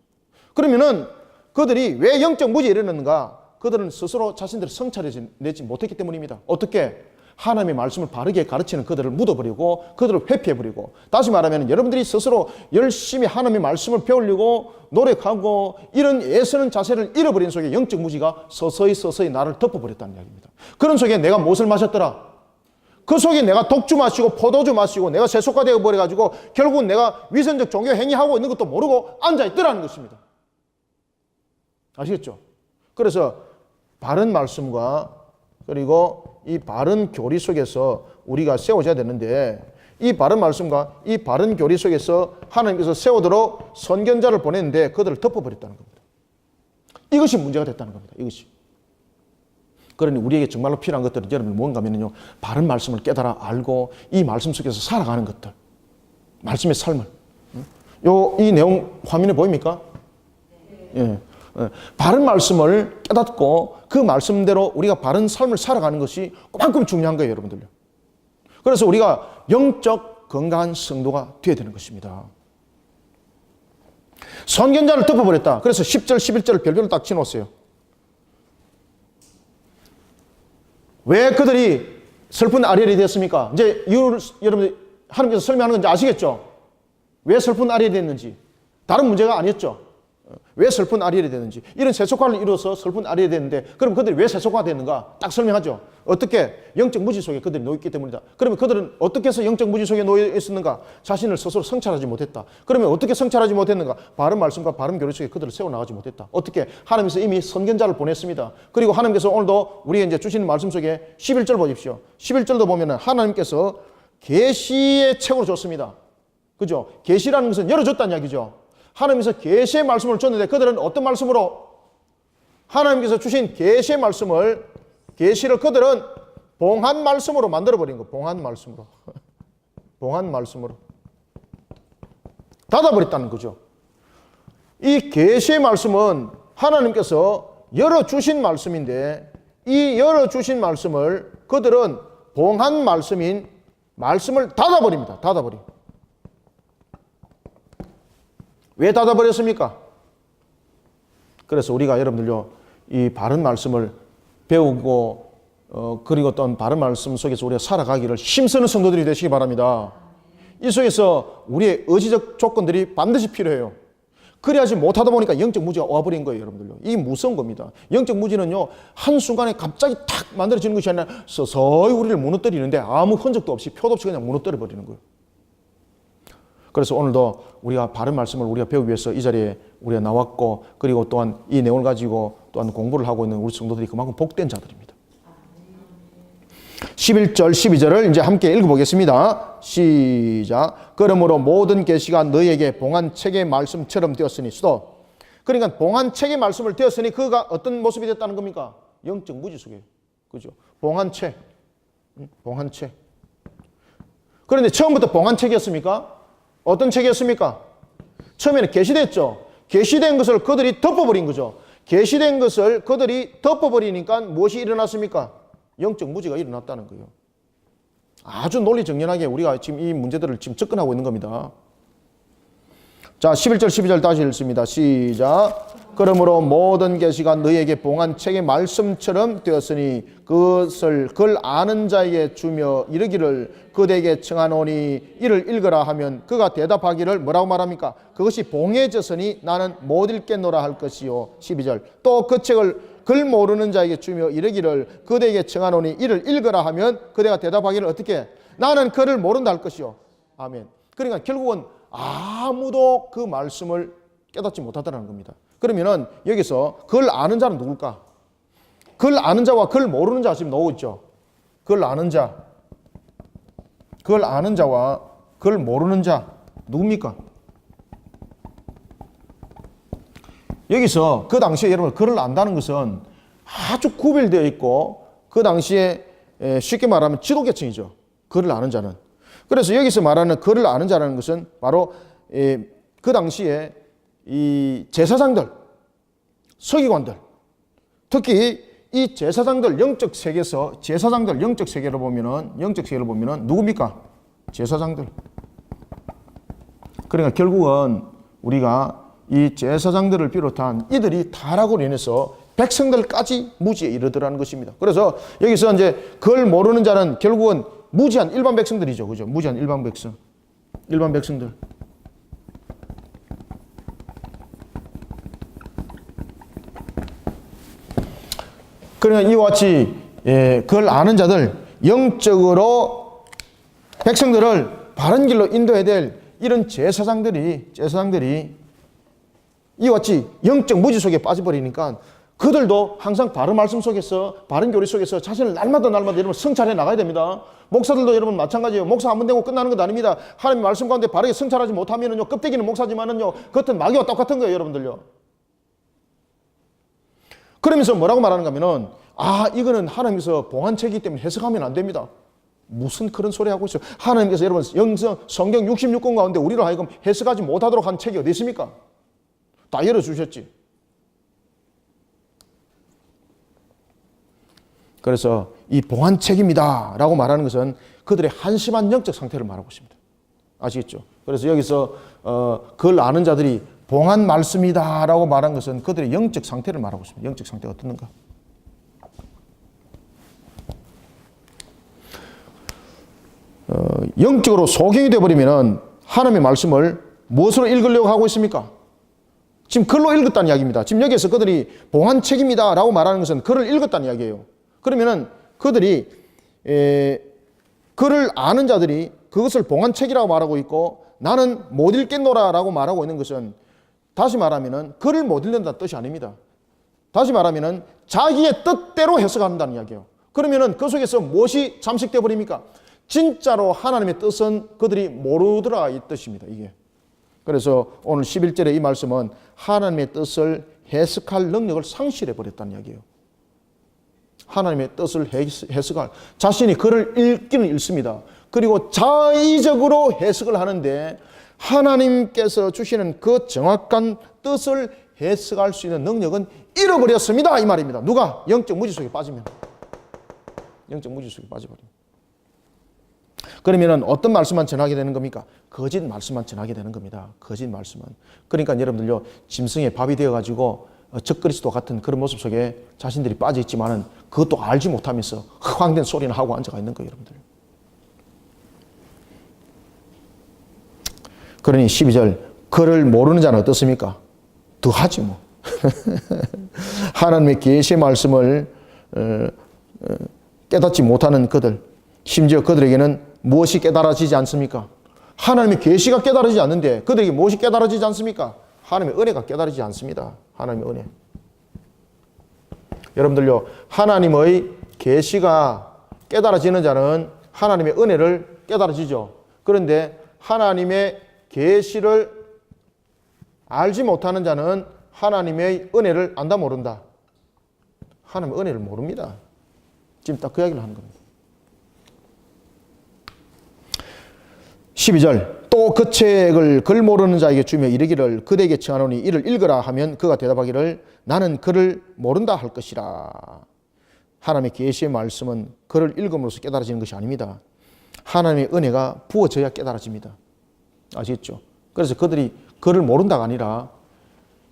그러면은 그들이 왜 영적 무지에 이르는가? 그들은 스스로 자신들을 성찰해내지 못했기 때문입니다. 어떻게? 하나님의 말씀을 바르게 가르치는 그들을 묻어버리고 그들을 회피해버리고, 다시 말하면 여러분들이 스스로 열심히 하나님의 말씀을 배우려고 노력하고 이런 애쓰는 자세를 잃어버린 속에 영적 무지가 서서히 나를 덮어버렸다는 이야기입니다. 그런 속에 내가 무엇을 마셨더라? 그 속에 내가 독주 마시고 포도주 마시고 내가 세속화 되어버려가지고 결국은 내가 위선적 종교 행위하고 있는 것도 모르고 앉아있더라는 것입니다. 아시겠죠? 그래서 바른 말씀과 그리고 이 바른 교리 속에서 우리가 세워져야 되는데, 이 바른 말씀과 이 바른 교리 속에서 하나님께서 세우도록 선견자를 보냈는데 그들을 덮어버렸다는 겁니다. 이것이 문제가 됐다는 겁니다. 이것이. 그러니 우리에게 정말로 필요한 것들은 여러분 뭔가 하면요, 바른 말씀을 깨달아 알고 이 말씀 속에서 살아가는 것들, 말씀의 삶을. 이 내용 화면에 보입니까? 예. 바른 말씀을 깨닫고 그 말씀대로 우리가 바른 삶을 살아가는 것이 그만큼 중요한 거예요, 여러분들요. 그래서 우리가 영적 건강한 성도가 되어야 되는 것입니다. 선견자를 덮어버렸다. 그래서 10절, 11절을 별별로 딱 치놓았어요. 왜 그들이 슬픈 아리엘이 됐습니까? 이제 이유를 여러분들 하나님께서 설명하는 건지 아시겠죠? 왜 슬픈 아리엘이 됐는지. 다른 문제가 아니었죠. 왜 슬픈 아리엘이 됐는지. 이런 세속화를 이루어서 슬픈 아리엘이 됐는데, 그럼 그들이 왜 세속화가 됐는가? 딱 설명하죠. 어떻게? 영적 무지 속에 그들이 놓여있기 때문이다. 그러면 그들은 어떻게 해서 영적 무지 속에 놓여있었는가? 자신을 스스로 성찰하지 못했다. 그러면 어떻게 성찰하지 못했는가? 바른 말씀과 바른 교리 속에 그들을 세워나가지 못했다. 어떻게? 하나님께서 이미 선견자를 보냈습니다. 그리고 하나님께서 오늘도 우리에게 이제 주시는 말씀 속에 11절 보십시오. 11절도 보면은 하나님께서 계시의 책으로 줬습니다. 그죠? 계시라는 것은 열어줬다는 이야기죠. 하나님께서 계시의 말씀을 줬는데 그들은 어떤 말씀으로? 하나님께서 주신 계시의 말씀을, 계시를 그들은 봉한 말씀으로 만들어버린 거. 봉한 말씀으로. 봉한 말씀으로 닫아버렸다는 거죠. 이 계시의 말씀은 하나님께서 열어주신 말씀인데, 이 열어주신 말씀을 그들은 봉한 말씀인 말씀을 닫아버립니다. 닫아버림. 왜 닫아버렸습니까? 그래서 우리가 여러분들요, 이 바른 말씀을 배우고 그리고 또 바른 말씀 속에서 우리가 살아가기를 힘쓰는 성도들이 되시기 바랍니다. 이 속에서 우리의 의지적 조건들이 반드시 필요해요. 그래야지 못하다 보니까 영적 무지가 와버린 거예요, 여러분들요. 이 무서운 겁니다. 영적 무지는요, 한순간에 갑자기 탁 만들어지는 것이 아니라 서서히 우리를 무너뜨리는데 아무 흔적도 없이 표도 없이 그냥 무너뜨려 버리는 거예요. 그래서 오늘도 우리가 바른 말씀을 우리가 배우기 위해서 이 자리에 우리가 나왔고, 그리고 또한 이 내용을 가지고 또한 공부를 하고 있는 우리 성도들이 그만큼 복된 자들입니다. 11절, 12절을 이제 함께 읽어보겠습니다. 시작. 그러므로 모든 계시가 너희에게 봉한 책의 말씀처럼 되었으니 수도. 그러니까 봉한 책의 말씀을 되었으니 그가 어떤 모습이 됐다는 겁니까? 영적 무지 속에. 그죠? 봉한 책. 봉한 책. 그런데 처음부터 봉한 책이었습니까? 어떤 책이었습니까? 처음에는 계시됐죠. 계시된 것을 그들이 덮어버린 거죠. 계시된 것을 그들이 덮어버리니까 무엇이 일어났습니까? 영적 무지가 일어났다는 거예요. 아주 논리정연하게 우리가 지금 이 문제들을 지금 접근하고 있는 겁니다. 자, 11절, 12절 다시 읽습니다. 시작. 그러므로 모든 계시가 너희에게 봉한 책의 말씀처럼 되었으니 그것을 그걸 아는 자에게 주며 이르기를 그대에게 청하노니 이를 읽으라 하면 그가 대답하기를 뭐라고 말합니까? 그것이 봉해졌으니 나는 못 읽겠노라 할 것이요. 12절. 또 그 책을 글 모르는 자에게 주며 이르기를 그대에게 청하노니 이를 읽으라 하면 그대가 대답하기를 어떻게? 나는 글을 모른다 할 것이요. 아멘. 그러니까 결국은 아무도 그 말씀을 깨닫지 못하더라는 겁니다. 그러면은 여기서 글 아는 자는 누굴까? 글 아는 자와 글 모르는 자 지금 나오고 있죠. 글 아는 자, 글 아는 자와 글 모르는 자 누굽니까? 여기서 그 당시에 여러분 글을 안다는 것은 아주 구별되어 있고 그 당시에 쉽게 말하면 지도계층이죠. 글을 아는 자는. 그래서 여기서 말하는 글을 아는 자라는 것은 바로 그 당시에 이 제사장들, 서기관들, 특히 이 제사장들 영적 세계에서 제사장들 영적 세계를 보면은 누굽니까? 제사장들. 그러니까 결국은 우리가 이 제사장들을 비롯한 이들이 타락으로 인해서 백성들까지 무지에 이르더라는 것입니다. 그래서 여기서 이제 그걸 모르는 자는 결국은 무지한 일반 백성들이죠. 그죠? 무지한 일반 백성. 일반 백성들. 그러나 이와 같이 그걸 아는 자들, 영적으로 백성들을 바른 길로 인도해야 될 이런 제사장들이 이와 같이 영적 무지 속에 빠져버리니까 그들도 항상 바른 말씀 속에서, 바른 교리 속에서 자신을 날마다 여러분 성찰해 나가야 됩니다. 목사들도 여러분 마찬가지예요. 목사 한 번 되고 끝나는 것 아닙니다. 하나님의 말씀 가운데 바르게 성찰하지 못하면은요, 껍데기는 목사지만은요, 겉은 마귀와 똑같은 거예요, 여러분들요. 그러면서 뭐라고 말하는가 하면은, 이거는 하나님께서 봉한책이기 때문에 해석하면 안 됩니다. 무슨 그런 소리 하고 있어요. 하나님께서 여러분 성경 66권 가운데 우리로 하여금 해석하지 못하도록 한 책이 어디 있습니까? 다 열어주셨지. 그래서 이 봉한책입니다 라고 말하는 것은 그들의 한심한 영적 상태를 말하고 있습니다. 아시겠죠? 그래서 여기서 그걸 아는 자들이 봉한 말씀이다 라고 말한 것은 그들의 영적 상태를 말하고 있습니다. 영적 상태가 어떻는가? 영적으로 소경이 되어버리면 하나님의 말씀을 무엇으로 읽으려고 하고 있습니까? 지금 글로 읽었다는 이야기입니다. 지금 여기에서 그들이 봉한 책입니다 라고 말하는 것은 글을 읽었다는 이야기예요. 그러면은 그들이 글을 아는 자들이 그것을 봉한 책이라고 말하고 있고 나는 못 읽겠노라 라고 말하고 있는 것은 다시 말하면은 글을 못 읽는다는 뜻이 아닙니다. 다시 말하면은 자기의 뜻대로 해석한다는 이야기예요. 그러면은 그 속에서 무엇이 잠식되어 버립니까? 진짜로 하나님의 뜻은 그들이 모르더라 이 뜻입니다. 이게. 그래서 오늘 11절의 이 말씀은 하나님의 뜻을 해석할 능력을 상실해 버렸다는 이야기예요. 하나님의 뜻을 해석할, 자신이 글을 읽기는 읽습니다. 그리고 자의적으로 해석을 하는데 하나님께서 주시는 그 정확한 뜻을 해석할 수 있는 능력은 잃어버렸습니다 이 말입니다. 누가? 영적 무지 속에 빠지면. 영적 무지 속에 빠져버립니다. 그러면 어떤 말씀만 전하게 되는 겁니까? 거짓 말씀만 전하게 되는 겁니다. 거짓 말씀만. 그러니까 여러분들요, 짐승의 밥이 되어가지고 적그리스도 같은 그런 모습 속에 자신들이 빠져있지만은 그것도 알지 못하면서 허황된 소리나 하고 앉아가 있는 거예요, 여러분들. 그러니 12절, 그를 모르는 자는 어떻습니까? 더하지 뭐. 하나님의 계시의 말씀을 깨닫지 못하는 그들, 심지어 그들에게는 무엇이 깨달아지지 않습니까? 하나님의 계시가 깨달아지지 않는데 그들에게 무엇이 깨달아지지 않습니까? 하나님의 은혜가 깨달아지지 않습니다. 하나님의 은혜. 여러분들요, 하나님의 계시가 깨달아지는 자는 하나님의 은혜를 깨달아지죠. 그런데 하나님의 계시를 알지 못하는 자는 하나님의 은혜를 안다 모른다? 하나님의 은혜를 모릅니다. 지금 딱 그 이야기를 하는 겁니다. 12절, 또 그 책을 글 모르는 자에게 주며 이르기를 그대에게 청하노니 이를 읽으라 하면 그가 대답하기를 나는 글을 모른다 할 것이라. 하나님의 계시의 말씀은 글을 읽음으로써 깨달아지는 것이 아닙니다. 하나님의 은혜가 부어져야 깨달아집니다. 아시겠죠? 그래서 그들이 글을 모른다가 아니라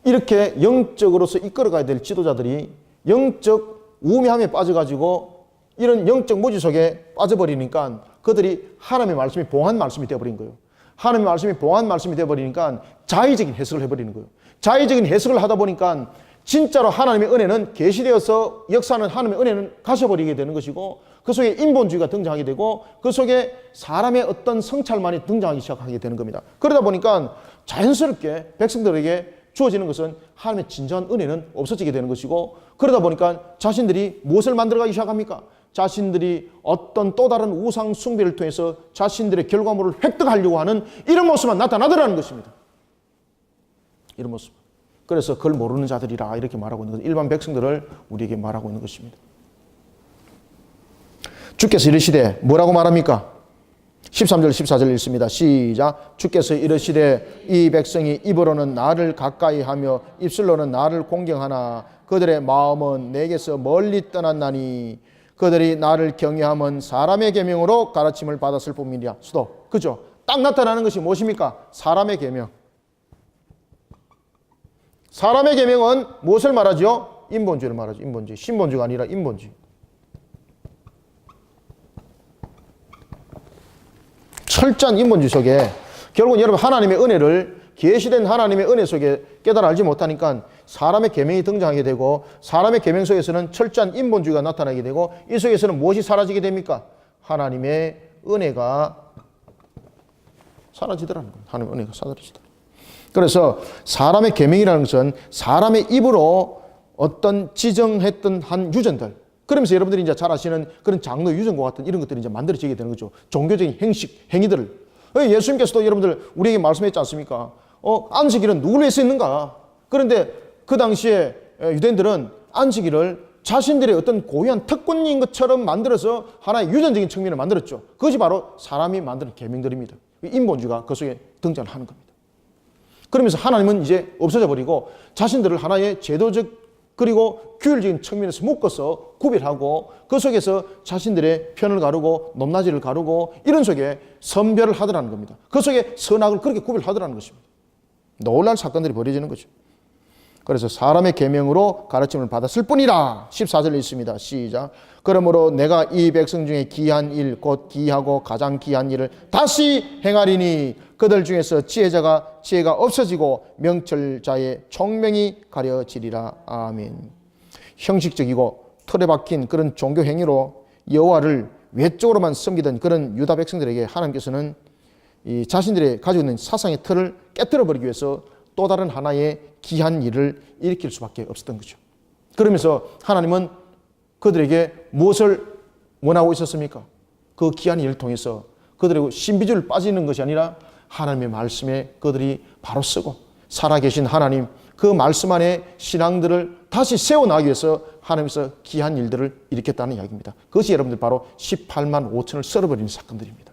이렇게 영적으로서 이끌어가야 될 지도자들이 영적 우매함에 빠져가지고 이런 영적 무지 속에 빠져버리니까 그들이 하나님의 말씀이 봉한 말씀이 되어버린 거예요. 하나님의 말씀이 봉한 말씀이 되어버리니까 자의적인 해석을 해버리는 거예요. 자의적인 해석을 하다 보니까 진짜로 하나님의 은혜는 계시되어서 역사하는 하나님의 은혜는 가셔버리게 되는 것이고 그 속에 인본주의가 등장하게 되고 그 속에 사람의 어떤 성찰만이 등장하기 시작하게 되는 겁니다. 그러다 보니까 자연스럽게 백성들에게 주어지는 것은 하나님의 진정한 은혜는 없어지게 되는 것이고 그러다 보니까 자신들이 무엇을 만들어가기 시작합니까? 자신들이 어떤 또 다른 우상 숭배를 통해서 자신들의 결과물을 획득하려고 하는 이런 모습만 나타나더라는 것입니다. 이런 모습. 그래서 그걸 모르는 자들이라 이렇게 말하고 있는 것, 일반 백성들을 우리에게 말하고 있는 것입니다. 주께서 이르시되 뭐라고 말합니까? 13절 14절 읽습니다. 시작. 주께서 이르시되 이 백성이 입으로는 나를 가까이 하며 입술로는 나를 공경하나 그들의 마음은 내게서 멀리 떠났나니 그들이 나를 경외함은 사람의 계명으로 가르침을 받았을 뿐이니라. 수도. 그죠? 딱 나타나는 것이 무엇입니까? 사람의 계명. 사람의 계명은 무엇을 말하죠? 인본주의를 말하죠. 인본주의. 신본주의가 아니라 인본주의. 철저한 인본주의 속에 결국은 여러분 하나님의 은혜를 계시된 하나님의 은혜 속에 깨달아 알지 못하니까 사람의 계명이 등장하게 되고 사람의 계명 속에서는 철저한 인본주의가 나타나게 되고 이 속에서는 무엇이 사라지게 됩니까? 하나님의 은혜가 사라지더라는 거예요. 하나님의 은혜가 사라지더라. 그래서 사람의 계명이라는 것은 사람의 입으로 어떤 지정했던 한 유전들, 그러면서 여러분들이 이제 잘 아시는 그런 장로 유전과 같은 이런 것들이 이제 만들어지게 되는 거죠. 종교적인 행식, 행위들을. 예수님께서도 여러분들 우리에게 말씀했지 않습니까? 안식일은 누구를 위해서 있는가? 그런데 그 당시에 유대인들은 안식일을 자신들의 어떤 고유한 특권인 것처럼 만들어서 하나의 유전적인 측면을 만들었죠. 그것이 바로 사람이 만드는 계명들입니다. 인본주의가 그 속에 등장하는 겁니다. 그러면서 하나님은 이제 없어져 버리고 자신들을 하나의 제도적 그리고 규율적인 측면에서 묶어서 구별하고 그 속에서 자신들의 편을 가르고 높낮이를 가르고 이런 속에 선별을 하더라는 겁니다. 그 속에 선악을 그렇게 구별하더라는 것입니다. 놀라운 사건들이 벌어지는 거죠. 그래서 사람의 계명으로 가르침을 받았을 뿐이라. 14절에 있습니다. 시작. 그러므로 내가 이 백성 중에 기한 일, 곧 기하고 가장 기한 일을 다시 행하리니 그들 중에서 지혜자가 지혜가 없어지고 명철자의 총명이 가려지리라. 아멘. 형식적이고 틀에 박힌 그런 종교 행위로 여호와를 외적으로만 섬기던 그런 유다 백성들에게 하나님께서는 이 자신들이 가지고 있는 사상의 틀을 깨뜨려 버리기 위해서 또 다른 하나의 기한 일을 일으킬 수밖에 없었던 거죠. 그러면서 하나님은 그들에게 무엇을 원하고 있었습니까? 그 기한 일을 통해서 그들의 신비주의를 빠지는 것이 아니라 하나님의 말씀에 그들이 바로 쓰고 살아계신 하나님 그 말씀 안에 신앙들을 다시 세워나가기 위해서 하나님께서 기한 일들을 일으켰다는 이야기입니다. 그것이 여러분들 바로 18만 5천을 썰어버리는 사건들입니다.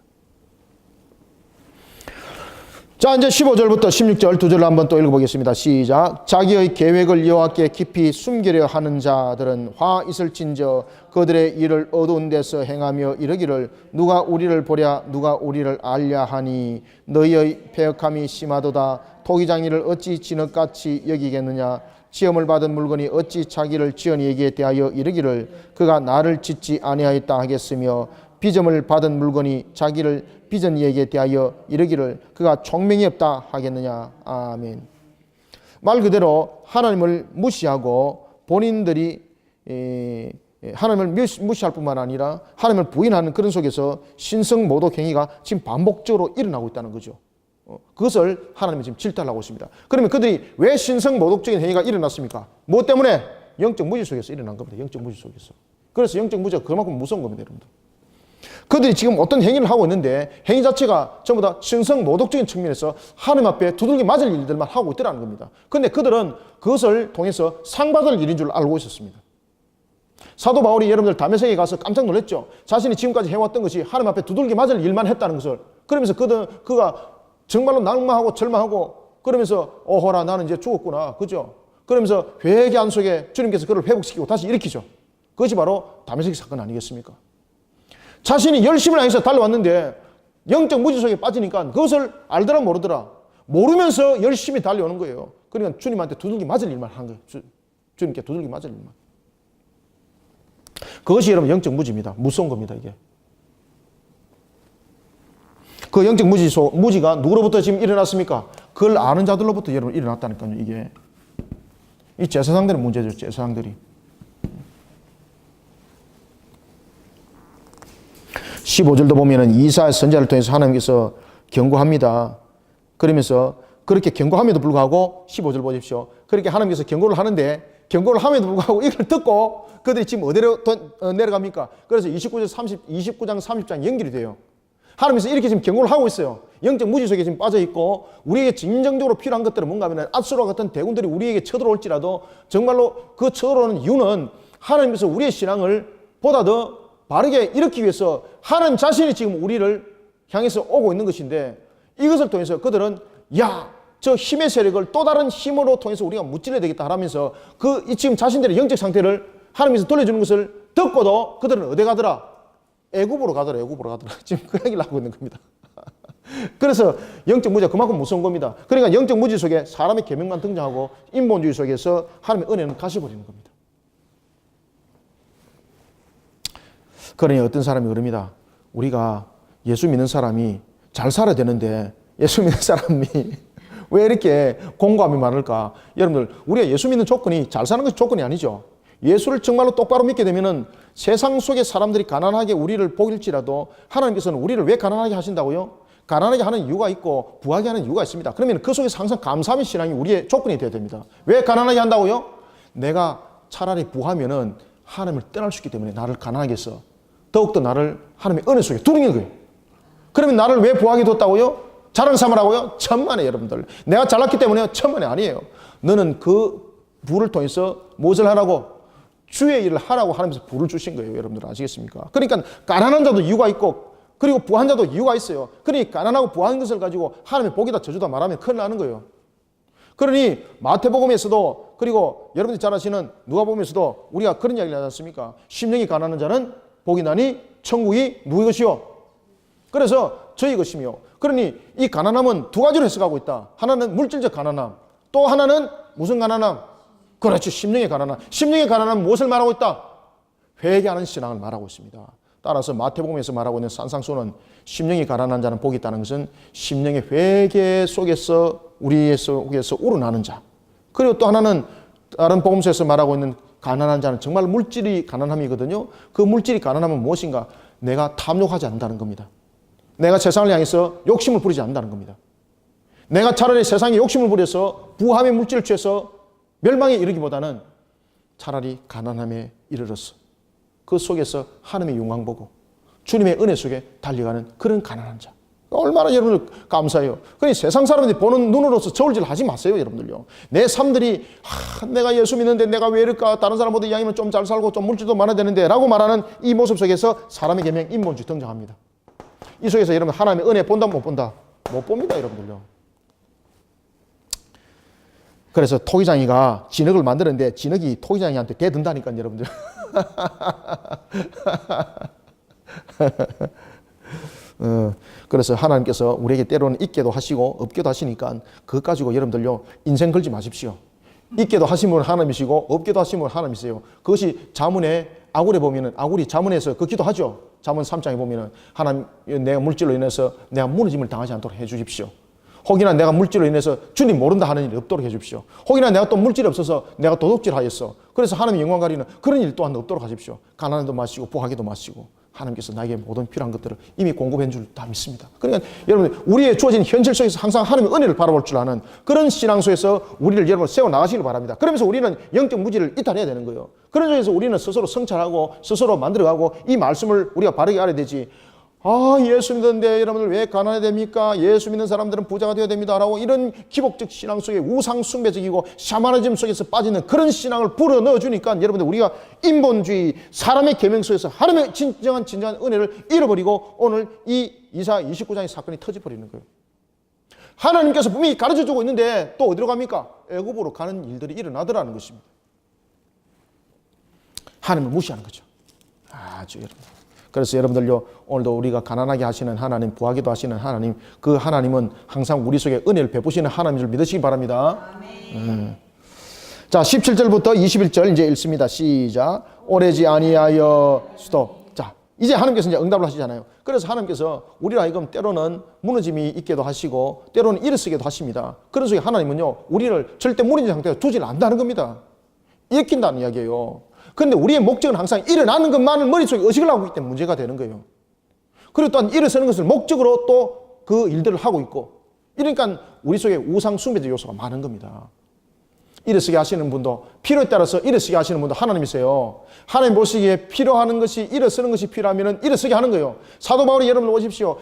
자, 이제 15절부터 16절 두 절을 한번 또 읽어보겠습니다. 시작. 자기의 계획을 여호와께 깊이 숨기려 하는 자들은 화 있을진저 그들의 일을 어두운 데서 행하며 이르기를 누가 우리를 보랴 누가 우리를 알랴 하니 너희의 패역함이 심하도다. 토기장이를 어찌 진흙같이 여기겠느냐. 시험을 받은 물건이 어찌 자기를 지은 이에게 대하여 이르기를 그가 나를 짓지 아니하였다 하겠으며 비점을 받은 물건이 자기를 빚은 이에게 대하여 이르기를 그가 총명이 없다 하겠느냐. 아멘. 말 그대로 하나님을 무시하고 본인들이 하나님을 무시할 뿐만 아니라 하나님을 부인하는 그런 속에서 신성모독 행위가 지금 반복적으로 일어나고 있다는 거죠. 그것을 하나님이 지금 질타를 하고 있습니다. 그러면 그들이 왜 신성모독적인 행위가 일어났습니까? 무엇 때문에? 영적 무지 속에서 일어난 겁니다. 영적 무지 속에서. 그래서 영적 무지가 그만큼 무서운 겁니다, 여러분들. 그들이 지금 어떤 행위를 하고 있는데 행위 자체가 전부 다 신성모독적인 측면에서 하나님 앞에 두들겨 맞을 일들만 하고 있더라는 겁니다. 그런데 그들은 그것을 통해서 상받을 일인 줄 알고 있었습니다. 사도 바울이 여러분들 다메섹에 가서 깜짝 놀랐죠. 자신이 지금까지 해왔던 것이 하나님 앞에 두들겨 맞을 일만 했다는 것을. 그러면서 그가 정말로 낭만하고 절망하고 그러면서 오호라 나는 이제 죽었구나. 그죠? 그러면서 회개한 속에 주님께서 그를 회복시키고 다시 일으키죠. 그것이 바로 다메섹 사건 아니겠습니까? 자신이 열심을 해서 달려왔는데 영적 무지 속에 빠지니까 그것을 알더라 모르더라 모르면서 열심히 달려오는 거예요. 그러니까 주님한테 두들기 맞을 일만 한 거예요. 주님께 두들기 맞을 일만. 그것이 여러분 영적 무지입니다. 무서운 겁니다, 이게. 그 영적 무지가 누구로부터 지금 일어났습니까? 그걸 아는 자들로부터 여러분 일어났다니까요, 이게. 이 제사장들의 문제죠. 제사장들이. 15절도 보면은 이사야 선지자를 통해서 하나님께서 경고합니다. 그러면서 그렇게 경고함에도 불구하고 15절 보십시오. 그렇게 하나님께서 경고를 하는데 경고를 함에도 불구하고 이걸 듣고 그들이 지금 어디로 내려갑니까? 그래서 29장 30장 연결이 돼요. 하나님께서 이렇게 지금 경고를 하고 있어요. 영적 무지 속에 지금 빠져 있고 우리에게 진정적으로 필요한 것들은 뭔가 하면 압수로 같은 대군들이 우리에게 쳐들어올지라도 정말로 그 쳐들어오는 이유는 하나님께서 우리의 신앙을 보다 더 바르게 일으키기 위해서 하나님 자신이 지금 우리를 향해서 오고 있는 것인데 이것을 통해서 그들은 저 힘의 세력을 또 다른 힘으로 통해서 우리가 무찔러야 되겠다 하면서 이 지금 자신들의 영적 상태를 하나님께서 돌려주는 것을 듣고도 그들은 어디 가더라? 애굽으로 가더라. 지금 그 얘기를 하고 있는 겁니다. 그래서 영적 무지가 그만큼 무서운 겁니다. 그러니까 영적 무지 속에 사람의 계명만 등장하고 인본주의 속에서 하나님의 은혜는 가셔버리는 겁니다. 그러니 어떤 사람이 그럽니다. 우리가 예수 믿는 사람이 잘 살아야 되는데 예수 믿는 사람이 왜 이렇게 공고함이 많을까? 여러분들, 우리가 예수 믿는 조건이 잘 사는 것이 조건이 아니죠. 예수를 정말로 똑바로 믿게 되면은 세상 속의 사람들이 가난하게 우리를 보일지라도 하나님께서는 우리를 왜 가난하게 하신다고요? 가난하게 하는 이유가 있고 부하게 하는 이유가 있습니다. 그러면 그 속에서 항상 감사함의 신앙이 우리의 조건이 되어야 됩니다. 왜 가난하게 한다고요? 내가 차라리 부하면은 하나님을 떠날 수 있기 때문에 나를 가난하게 해서 더욱더 나를 하나님의 은혜 속에 두는 거예요. 그러면 나를 왜 부하게 뒀다고요? 자랑 삼으라고요? 천만에 여러분들. 내가 잘났기 때문에요? 천만에 아니에요. 너는 그 부를 통해서 무엇을 하라고? 주의 일을 하라고 하나님께서 부를 주신 거예요. 여러분들 아시겠습니까? 그러니까 가난한 자도 이유가 있고 그리고 부한 자도 이유가 있어요. 그러니 가난하고 부한 것을 가지고 하나님의 복이다 저주다 말하면 큰일 나는 거예요. 그러니 마태복음에서도 그리고 여러분들이 잘 아시는 누가복음에서도 우리가 그런 이야기를 하지 않습니까? 심령이 가난한 자는 복이 나니 천국이 누구의 것이요? 그래서 저희 것이며 그러니 이 가난함은 두 가지로 해석하고 있다. 하나는 물질적 가난함, 또 하나는 무슨 가난함? 그렇죠. 심령의 가난함. 심령의 가난함은 무엇을 말하고 있다? 회개하는 신앙을 말하고 있습니다. 따라서 마태복음에서 말하고 있는 산상수는 심령이 가난한 자는 복이 있다는 것은 심령의 회개 속에서 우리 속에서 우러나는 자. 그리고 또 하나는 다른 복음서에서 말하고 있는 가난한 자는 정말 물질이 가난함이거든요. 그 물질이 가난함은 무엇인가? 내가 탐욕하지 않는다는 겁니다. 내가 세상을 향해서 욕심을 부리지 않는다는 겁니다. 내가 차라리 세상에 욕심을 부려서 부함의 물질을 취해서 멸망에 이르기보다는 차라리 가난함에 이르러서 그 속에서 하나님의 영광 보고 주님의 은혜 속에 달려가는 그런 가난한 자. 얼마나 여러분들 감사해요. 그러니 세상 사람들이 보는 눈으로서 저울질 하지 마세요, 여러분들요. 내 삶들이 내가 예수 믿는데 내가 왜 이럴까? 다른 사람보다 이왕이면 좀 잘 살고 좀 물질도 많아야 되는데 라고 말하는 이 모습 속에서 사람의 계명 인본주의 등장합니다. 이 속에서 여러분 하나님의 은혜 본다 못 본다? 못 봅니다, 여러분들요. 그래서 토기장이가 진흙을 만드는데 진흙이 토기장이한테 대든다니까 여러분들. 그래서 하나님께서 우리에게 때로는 있게도 하시고 없게도 하시니까 그것 가지고 여러분들요 인생 걸지 마십시오. 있게도 하시면 하나님이시고 없게도 하시면 하나님이세요. 그것이 자문에 아굴에 보면은 아굴이 자문에서 그 기도하죠. 자문 3장에 보면은 하나님 내가 물질로 인해서 내가 무너짐을 당하지 않도록 해주십시오. 혹이나 내가 물질로 인해서 주님 모른다 하는 일이 없도록 해주십시오. 혹이나 내가 또 물질이 없어서 내가 도둑질하였어. 그래서 하나님의 영광 가리는 그런 일 또한 없도록 하십시오. 가난하도 마시고 부하게도 마시고 하나님께서 나에게 모든 필요한 것들을 이미 공급해 줄 다 믿습니다. 그러니까 여러분 우리의 주어진 현실 속에서 항상 하나님의 은혜를 바라볼 줄 아는 그런 신앙 속에서 우리를 여러분 세워나가시길 바랍니다. 그러면서 우리는 영적 무지를 이탈해야 되는 거예요. 그런 쪽에서 우리는 스스로 성찰하고 스스로 만들어가고 이 말씀을 우리가 바르게 알아야 되지. 예수 믿는데 여러분들 왜 가난해야 됩니까? 예수 믿는 사람들은 부자가 되어야 됩니다. 라고 이런 기복적 신앙 속에 우상 숭배적이고 샤머니즘 속에서 빠지는 그런 신앙을 불어넣어 주니까 여러분들 우리가 인본주의 사람의 계명 속에서 하나님의 진정한 은혜를 잃어버리고 오늘 이 이사야 29장의 사건이 터져버리는 거예요. 하나님께서 분명히 가르쳐주고 있는데 또 어디로 갑니까? 애굽으로 가는 일들이 일어나더라는 것입니다. 하나님을 무시하는 거죠. 아주 여러분. 그래서 여러분들요 오늘도 우리가 가난하게 하시는 하나님, 부하기도 하시는 하나님, 그 하나님은 항상 우리 속에 은혜를 베푸시는 하나님인 줄 믿으시기 바랍니다. 자 17절부터 21절 이제 읽습니다. 시작. 오래지 아니하여 스톱. 자 이제 하나님께서 이제 응답을 하시잖아요. 그래서 하나님께서 우리로 하여금 때로는 무너짐이 있게도 하시고 때로는 일어서게도 하십니다. 그런 속에 하나님은요, 우리를 절대 무너진 상태에 두질 않는다는 겁니다. 일으킨다는 이야기예요. 그런데 우리의 목적은 항상 일어나는 것만을 머릿속에 의식을 하고 있기 때문에 문제가 되는 거예요. 그리고 또한 일어서는 것을 목적으로 또 그 일들을 하고 있고, 이러니까 우리 속에 우상 숭배적 요소가 많은 겁니다. 일어서게 하시는 분도, 필요에 따라서 일어서게 하시는 분도 하나님이세요. 하나님 보시기에 필요한 것이, 일어서는 것이 필요하면 일어서게 하는 거예요. 사도 바울이 여러분 오십시오.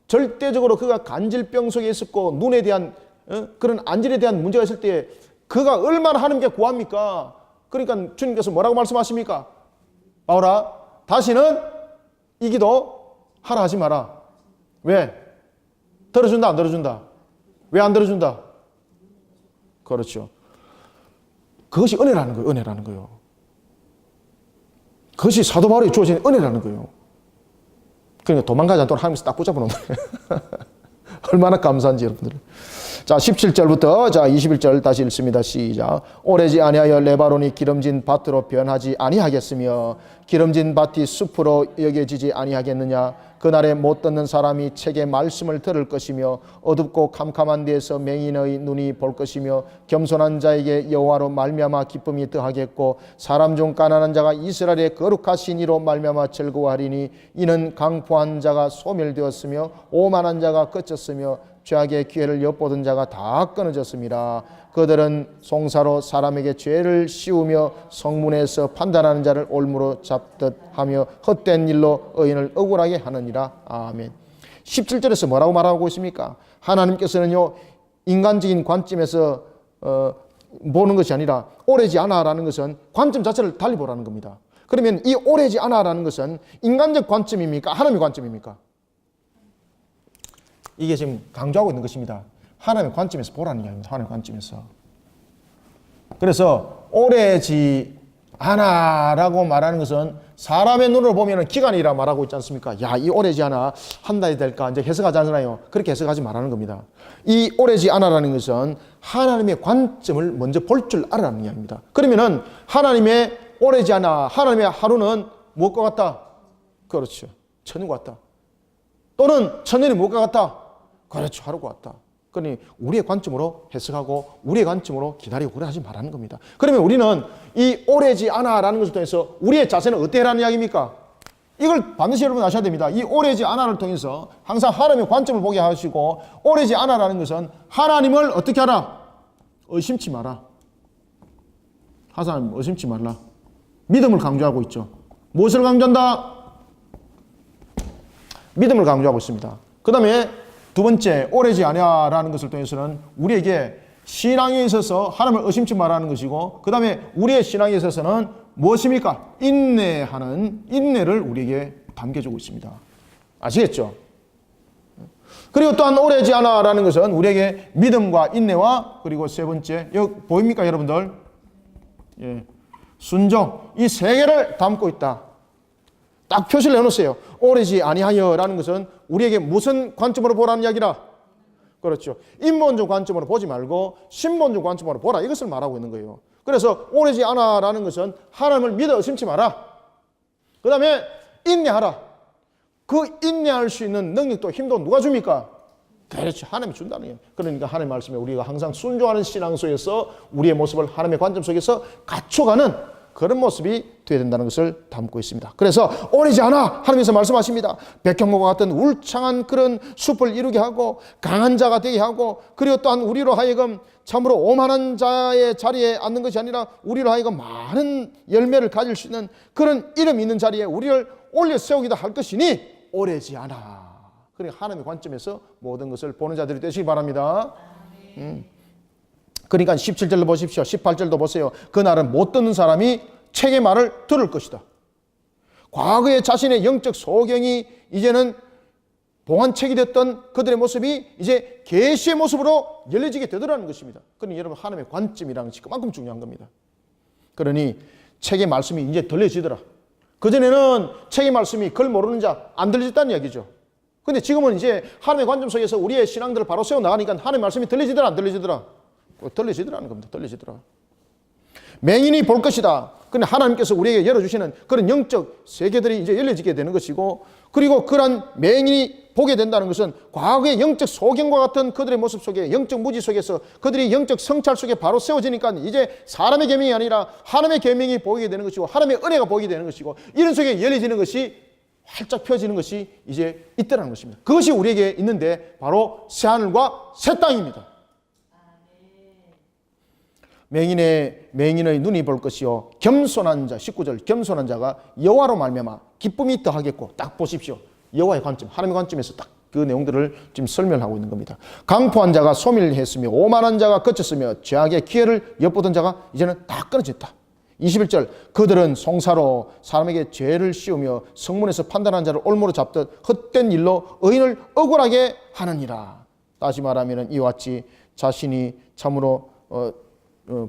절대적으로 그가 간질병 속에 있었고 눈에 대한 그런 안질에 대한 문제가 있을 때 그가 얼마나 하나님께 구합니까? 그러니까 주님께서 뭐라고 말씀하십니까? 바울아, 다시는 이 기도 하라 하지 마라. 왜? 들어준다, 안 들어준다? 왜 안 들어준다? 그렇죠. 그것이 은혜라는 거예요. 은혜라는 거예요. 그것이 사도 바울에게 주어진 은혜라는 거예요. 그러니까 도망가지 않도록 하나님께서 딱 붙잡아 놓은 거예요. 얼마나 감사한지 여러분들. 자, 17절부터 자 21절 다시 읽습니다. 시작. 오래지 아니하여 레바논이 기름진 밭으로 변하지 아니하겠으며 기름진 밭이 숲으로 여겨지지 아니하겠느냐. 그날에 못 듣는 사람이 책의 말씀을 들을 것이며 어둡고 캄캄한 데에서 맹인의 눈이 볼 것이며 겸손한 자에게 여호와로 말미암아 기쁨이 더하겠고 사람 중 가난한 자가 이스라엘의 거룩하신 이로 말미암아 즐거워하리니 이는 강포한 자가 소멸되었으며 오만한 자가 그쳤으며 죄악의 기회를 엿보던 자가 다 끊어졌습니다. 그들은 송사로 사람에게 죄를 씌우며 성문에서 판단하는 자를 올무로 잡듯 하며 헛된 일로 의인을 억울하게 하느니라. 아멘. 17절에서 뭐라고 말하고 있습니까? 하나님께서는요, 인간적인 관점에서 보는 것이 아니라 오래지 않아라는 것은 관점 자체를 달리 보라는 겁니다. 그러면 이 오래지 않아라는 것은 인간적 관점입니까? 하나님의 관점입니까? 이게 지금 강조하고 있는 것입니다. 하나님의 관점에서 보라는 이야기입니다. 하나님의 관점에서. 그래서 오래지 않아라고 말하는 것은 사람의 눈으로 보면 기간이라 말하고 있지 않습니까? 야, 이 오래지 않아 한 달이 될까 이제 해석하지 않잖아요. 그렇게 해석하지 말라는 겁니다. 이 오래지 않아라는 것은 하나님의 관점을 먼저 볼 줄 알아라는 이야기입니다. 그러면은 하나님의 오래지 않아, 하나님의 하루는 무엇과 같다? 그렇죠. 천년과 같다. 또는 천년이 무엇과 같다? 그렇죠. 하루가 왔다. 그러니 우리의 관점으로 해석하고 우리의 관점으로 기다리고 그래 하지 말라는 겁니다. 그러면 우리는 이 오래지 않아라는 것을 통해서 우리의 자세는 어때라는 이야기입니까? 이걸 반드시 여러분 아셔야 됩니다. 이 오래지 않아를 통해서 항상 하나님의 관점을 보게 하시고 오래지 않아라는 것은 하나님을 어떻게 하라? 의심치 마라. 하나님 의심치 말라. 믿음을 강조하고 있죠. 무엇을 강조한다? 믿음을 강조하고 있습니다. 그 다음에 두 번째, 오래지 아니하라는 것을 통해서는 우리에게 신앙에 있어서 하나님을 의심치 말라는 것이고, 그 다음에 우리의 신앙에 있어서는 무엇입니까? 인내를 우리에게 담겨주고 있습니다. 아시겠죠? 그리고 또한 오래지 않아라는 것은 우리에게 믿음과 인내와 그리고 세 번째, 여기 보입니까 여러분들? 예, 순종, 이 세 개를 담고 있다. 딱 표시를 해놓으세요. 오래지 아니하여라는 것은 우리에게 무슨 관점으로 보라는 이야기라? 그렇죠. 인본적 관점으로 보지 말고 신본적 관점으로 보라. 이것을 말하고 있는 거예요. 그래서 오래지 않아라는 것은 하나님을 믿어 의심치 마라. 그 다음에 인내하라. 그 인내할 수 있는 능력도 힘도 누가 줍니까? 그렇죠. 하나님이 준다는 거예요. 그러니까 하나님 말씀에 우리가 항상 순종하는 신앙 속에서 우리의 모습을 하나님의 관점 속에서 갖춰가는 그런 모습이 되어야 된다는 것을 담고 있습니다. 그래서 오래지 않아 하나님께서 말씀하십니다. 백향목과 같은 울창한 그런 숲을 이루게 하고 강한 자가 되게 하고, 그리고 또한 우리로 하여금 참으로 오만한 자의 자리에 앉는 것이 아니라 우리로 하여금 많은 열매를 가질 수 있는 그런 이름 있는 자리에 우리를 올려 세우기도 할 것이니 오래지 않아. 그러니까 하나님의 관점에서 모든 것을 보는 자들이 되시기 바랍니다. 그러니까 17절도 보십시오. 18절도 보세요. 그날은 못 듣는 사람이 책의 말을 들을 것이다. 과거에 자신의 영적 소경이 이제는 봉한책이 됐던 그들의 모습이 이제 계시의 모습으로 열려지게 되더라는 것입니다. 그러니 여러분 하나님의 관점이라는 것이 그만큼 중요한 겁니다. 그러니 책의 말씀이 이제 들려지더라. 그전에는 책의 말씀이 글 모르는 자 안 들려졌다는 이야기죠. 근데 지금은 이제 하나님의 관점 속에서 우리의 신앙들을 바로 세워나가니까 하나님의 말씀이 들려지더라 안 들려지더라? 들려지더라는 겁니다. 들려지더라. 맹인이 볼 것이다. 근데 하나님께서 우리에게 열어주시는 그런 영적 세계들이 이제 열려지게 되는 것이고, 그리고 그런 맹인이 보게 된다는 것은 과거의 영적 소경과 같은 그들의 모습 속에, 영적 무지 속에서 그들이 영적 성찰 속에 바로 세워지니까 이제 사람의 계명이 아니라 하나님의 계명이 보이게 되는 것이고, 하나님의 은혜가 보이게 되는 것이고, 이런 속에 열려지는 것이 활짝 펴지는 것이 이제 있다는 것입니다. 그것이 우리에게 있는데 바로 새하늘과 새 땅입니다. 맹인의 눈이 볼 것이요 겸손한 자, 19절, 겸손한 자가 여호와로 말미암아 기쁨이 더하겠고, 딱 보십시오. 여호와의 관점, 하나님의 관점에서 딱 그 내용들을 지금 설명하고 있는 겁니다. 강포한 자가 소멸했으며 오만한 자가 거쳤으며 죄악의 기회를 엿보던 자가 이제는 다 끊어졌다. 21절, 그들은 송사로 사람에게 죄를 씌우며 성문에서 판단한 자를 올무로 잡듯 헛된 일로 의인을 억울하게 하느니라. 다시 말하면 이와 같이 자신이 참으로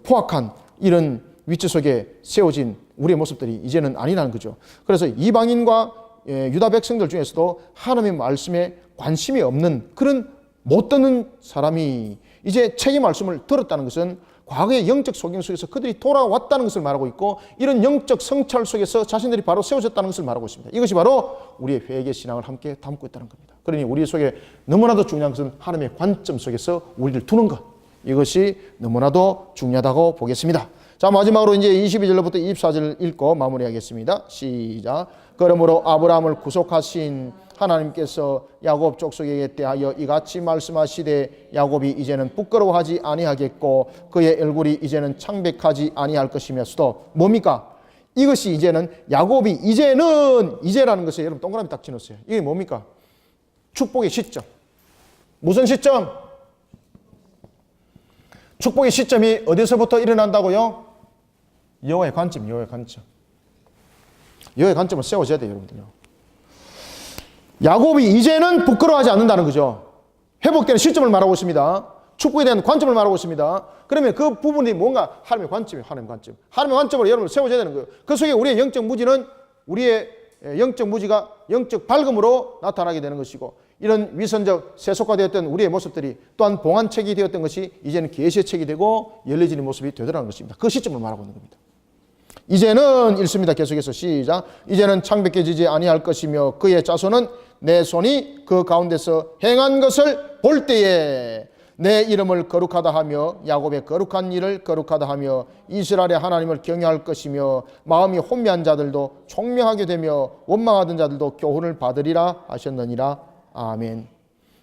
포악한 이런 위치 속에 세워진 우리의 모습들이 이제는 아니라는 거죠. 그래서 이방인과 유다 백성들 중에서도 하나님의 말씀에 관심이 없는 그런 못 듣는 사람이 이제 책의 말씀을 들었다는 것은 과거의 영적 소경 속에서 그들이 돌아왔다는 것을 말하고 있고, 이런 영적 성찰 속에서 자신들이 바로 세워졌다는 것을 말하고 있습니다. 이것이 바로 우리의 회개 신앙을 함께 담고 있다는 겁니다. 그러니 우리 속에 너무나도 중요한 것은 하나님의 관점 속에서 우리를 두는 것, 이것이 너무나도 중요하다고 보겠습니다. 자, 마지막으로 이제 22절부터 24절 읽고 마무리하겠습니다. 시작. 그러므로 아브라함을 구속하신 하나님께서 야곱 족속에게 대하여 이같이 말씀하시되 야곱이 이제는 부끄러워하지 아니하겠고 그의 얼굴이 이제는 창백하지 아니할 것이며 수도. 뭡니까? 이것이 이제는 야곱이 이제라는 것에 여러분 동그라미 딱 치놓으세요. 이게 뭡니까? 축복의 시점. 무슨 시점? 축복의 시점이 어디서부터 일어난다고요? 여호와의 관점, 여호와의 관점. 여호와의 관점을 세워줘야 돼요, 여러분들요. 야곱이 이제는 부끄러워하지 않는다는 거죠. 회복되는 시점을 말하고 있습니다. 축복에 대한 관점을 말하고 있습니다. 그러면 그 부분이 뭔가 하나님의 관점이에요, 하나님의 관점. 하나님의 관점으로 여러분을 세워줘야 되는 거예요. 그 속에 우리의 영적 무지는 우리의 영적 무지가 영적 밝음으로 나타나게 되는 것이고, 이런 위선적 세속화되었던 우리의 모습들이 또한 봉안책이 되었던 것이 이제는 계시의 책이 되고 열려지는 모습이 되더라는 것입니다. 그 시점을 말하고 있는 겁니다. 이제는 읽습니다. 계속해서 시작. 이제는 창백해지지 아니할 것이며 그의 자손은 내 손이 그 가운데서 행한 것을 볼 때에 내 이름을 거룩하다 하며 야곱의 거룩한 일을 거룩하다 하며 이스라엘의 하나님을 경외할 것이며 마음이 혼미한 자들도 총명하게 되며 원망하던 자들도 교훈을 받으리라 하셨느니라. 아멘.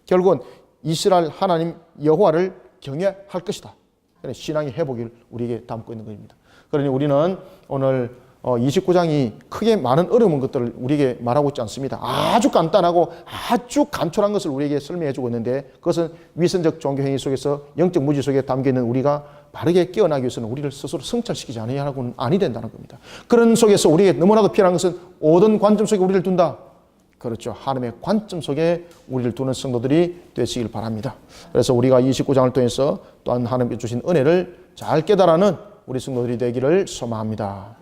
결국은 이스라엘 하나님 여호와를 경외할 것이다. 신앙의 회복을 우리에게 담고 있는 것입니다. 그러니 우리는 오늘 29장이 크게 많은 어려운 것들을 우리에게 말하고 있지 않습니다. 아주 간단하고 아주 간단한 것을 우리에게 설명해 주고 있는데, 그것은 위선적 종교 행위 속에서 영적 무지 속에 담겨있는 우리가 바르게 깨어나기 위해서는 우리를 스스로 성찰시키지 않으려고는 아니 된다는 겁니다. 그런 속에서 우리에게 너무나도 필요한 것은 어떤 관점 속에 우리를 둔다? 그렇죠. 하나님의 관점 속에 우리를 두는 성도들이 되시길 바랍니다. 그래서 우리가 29장을 통해서 또한 하나님께 주신 은혜를 잘 깨달아는 우리 성도들이 되기를 소망합니다.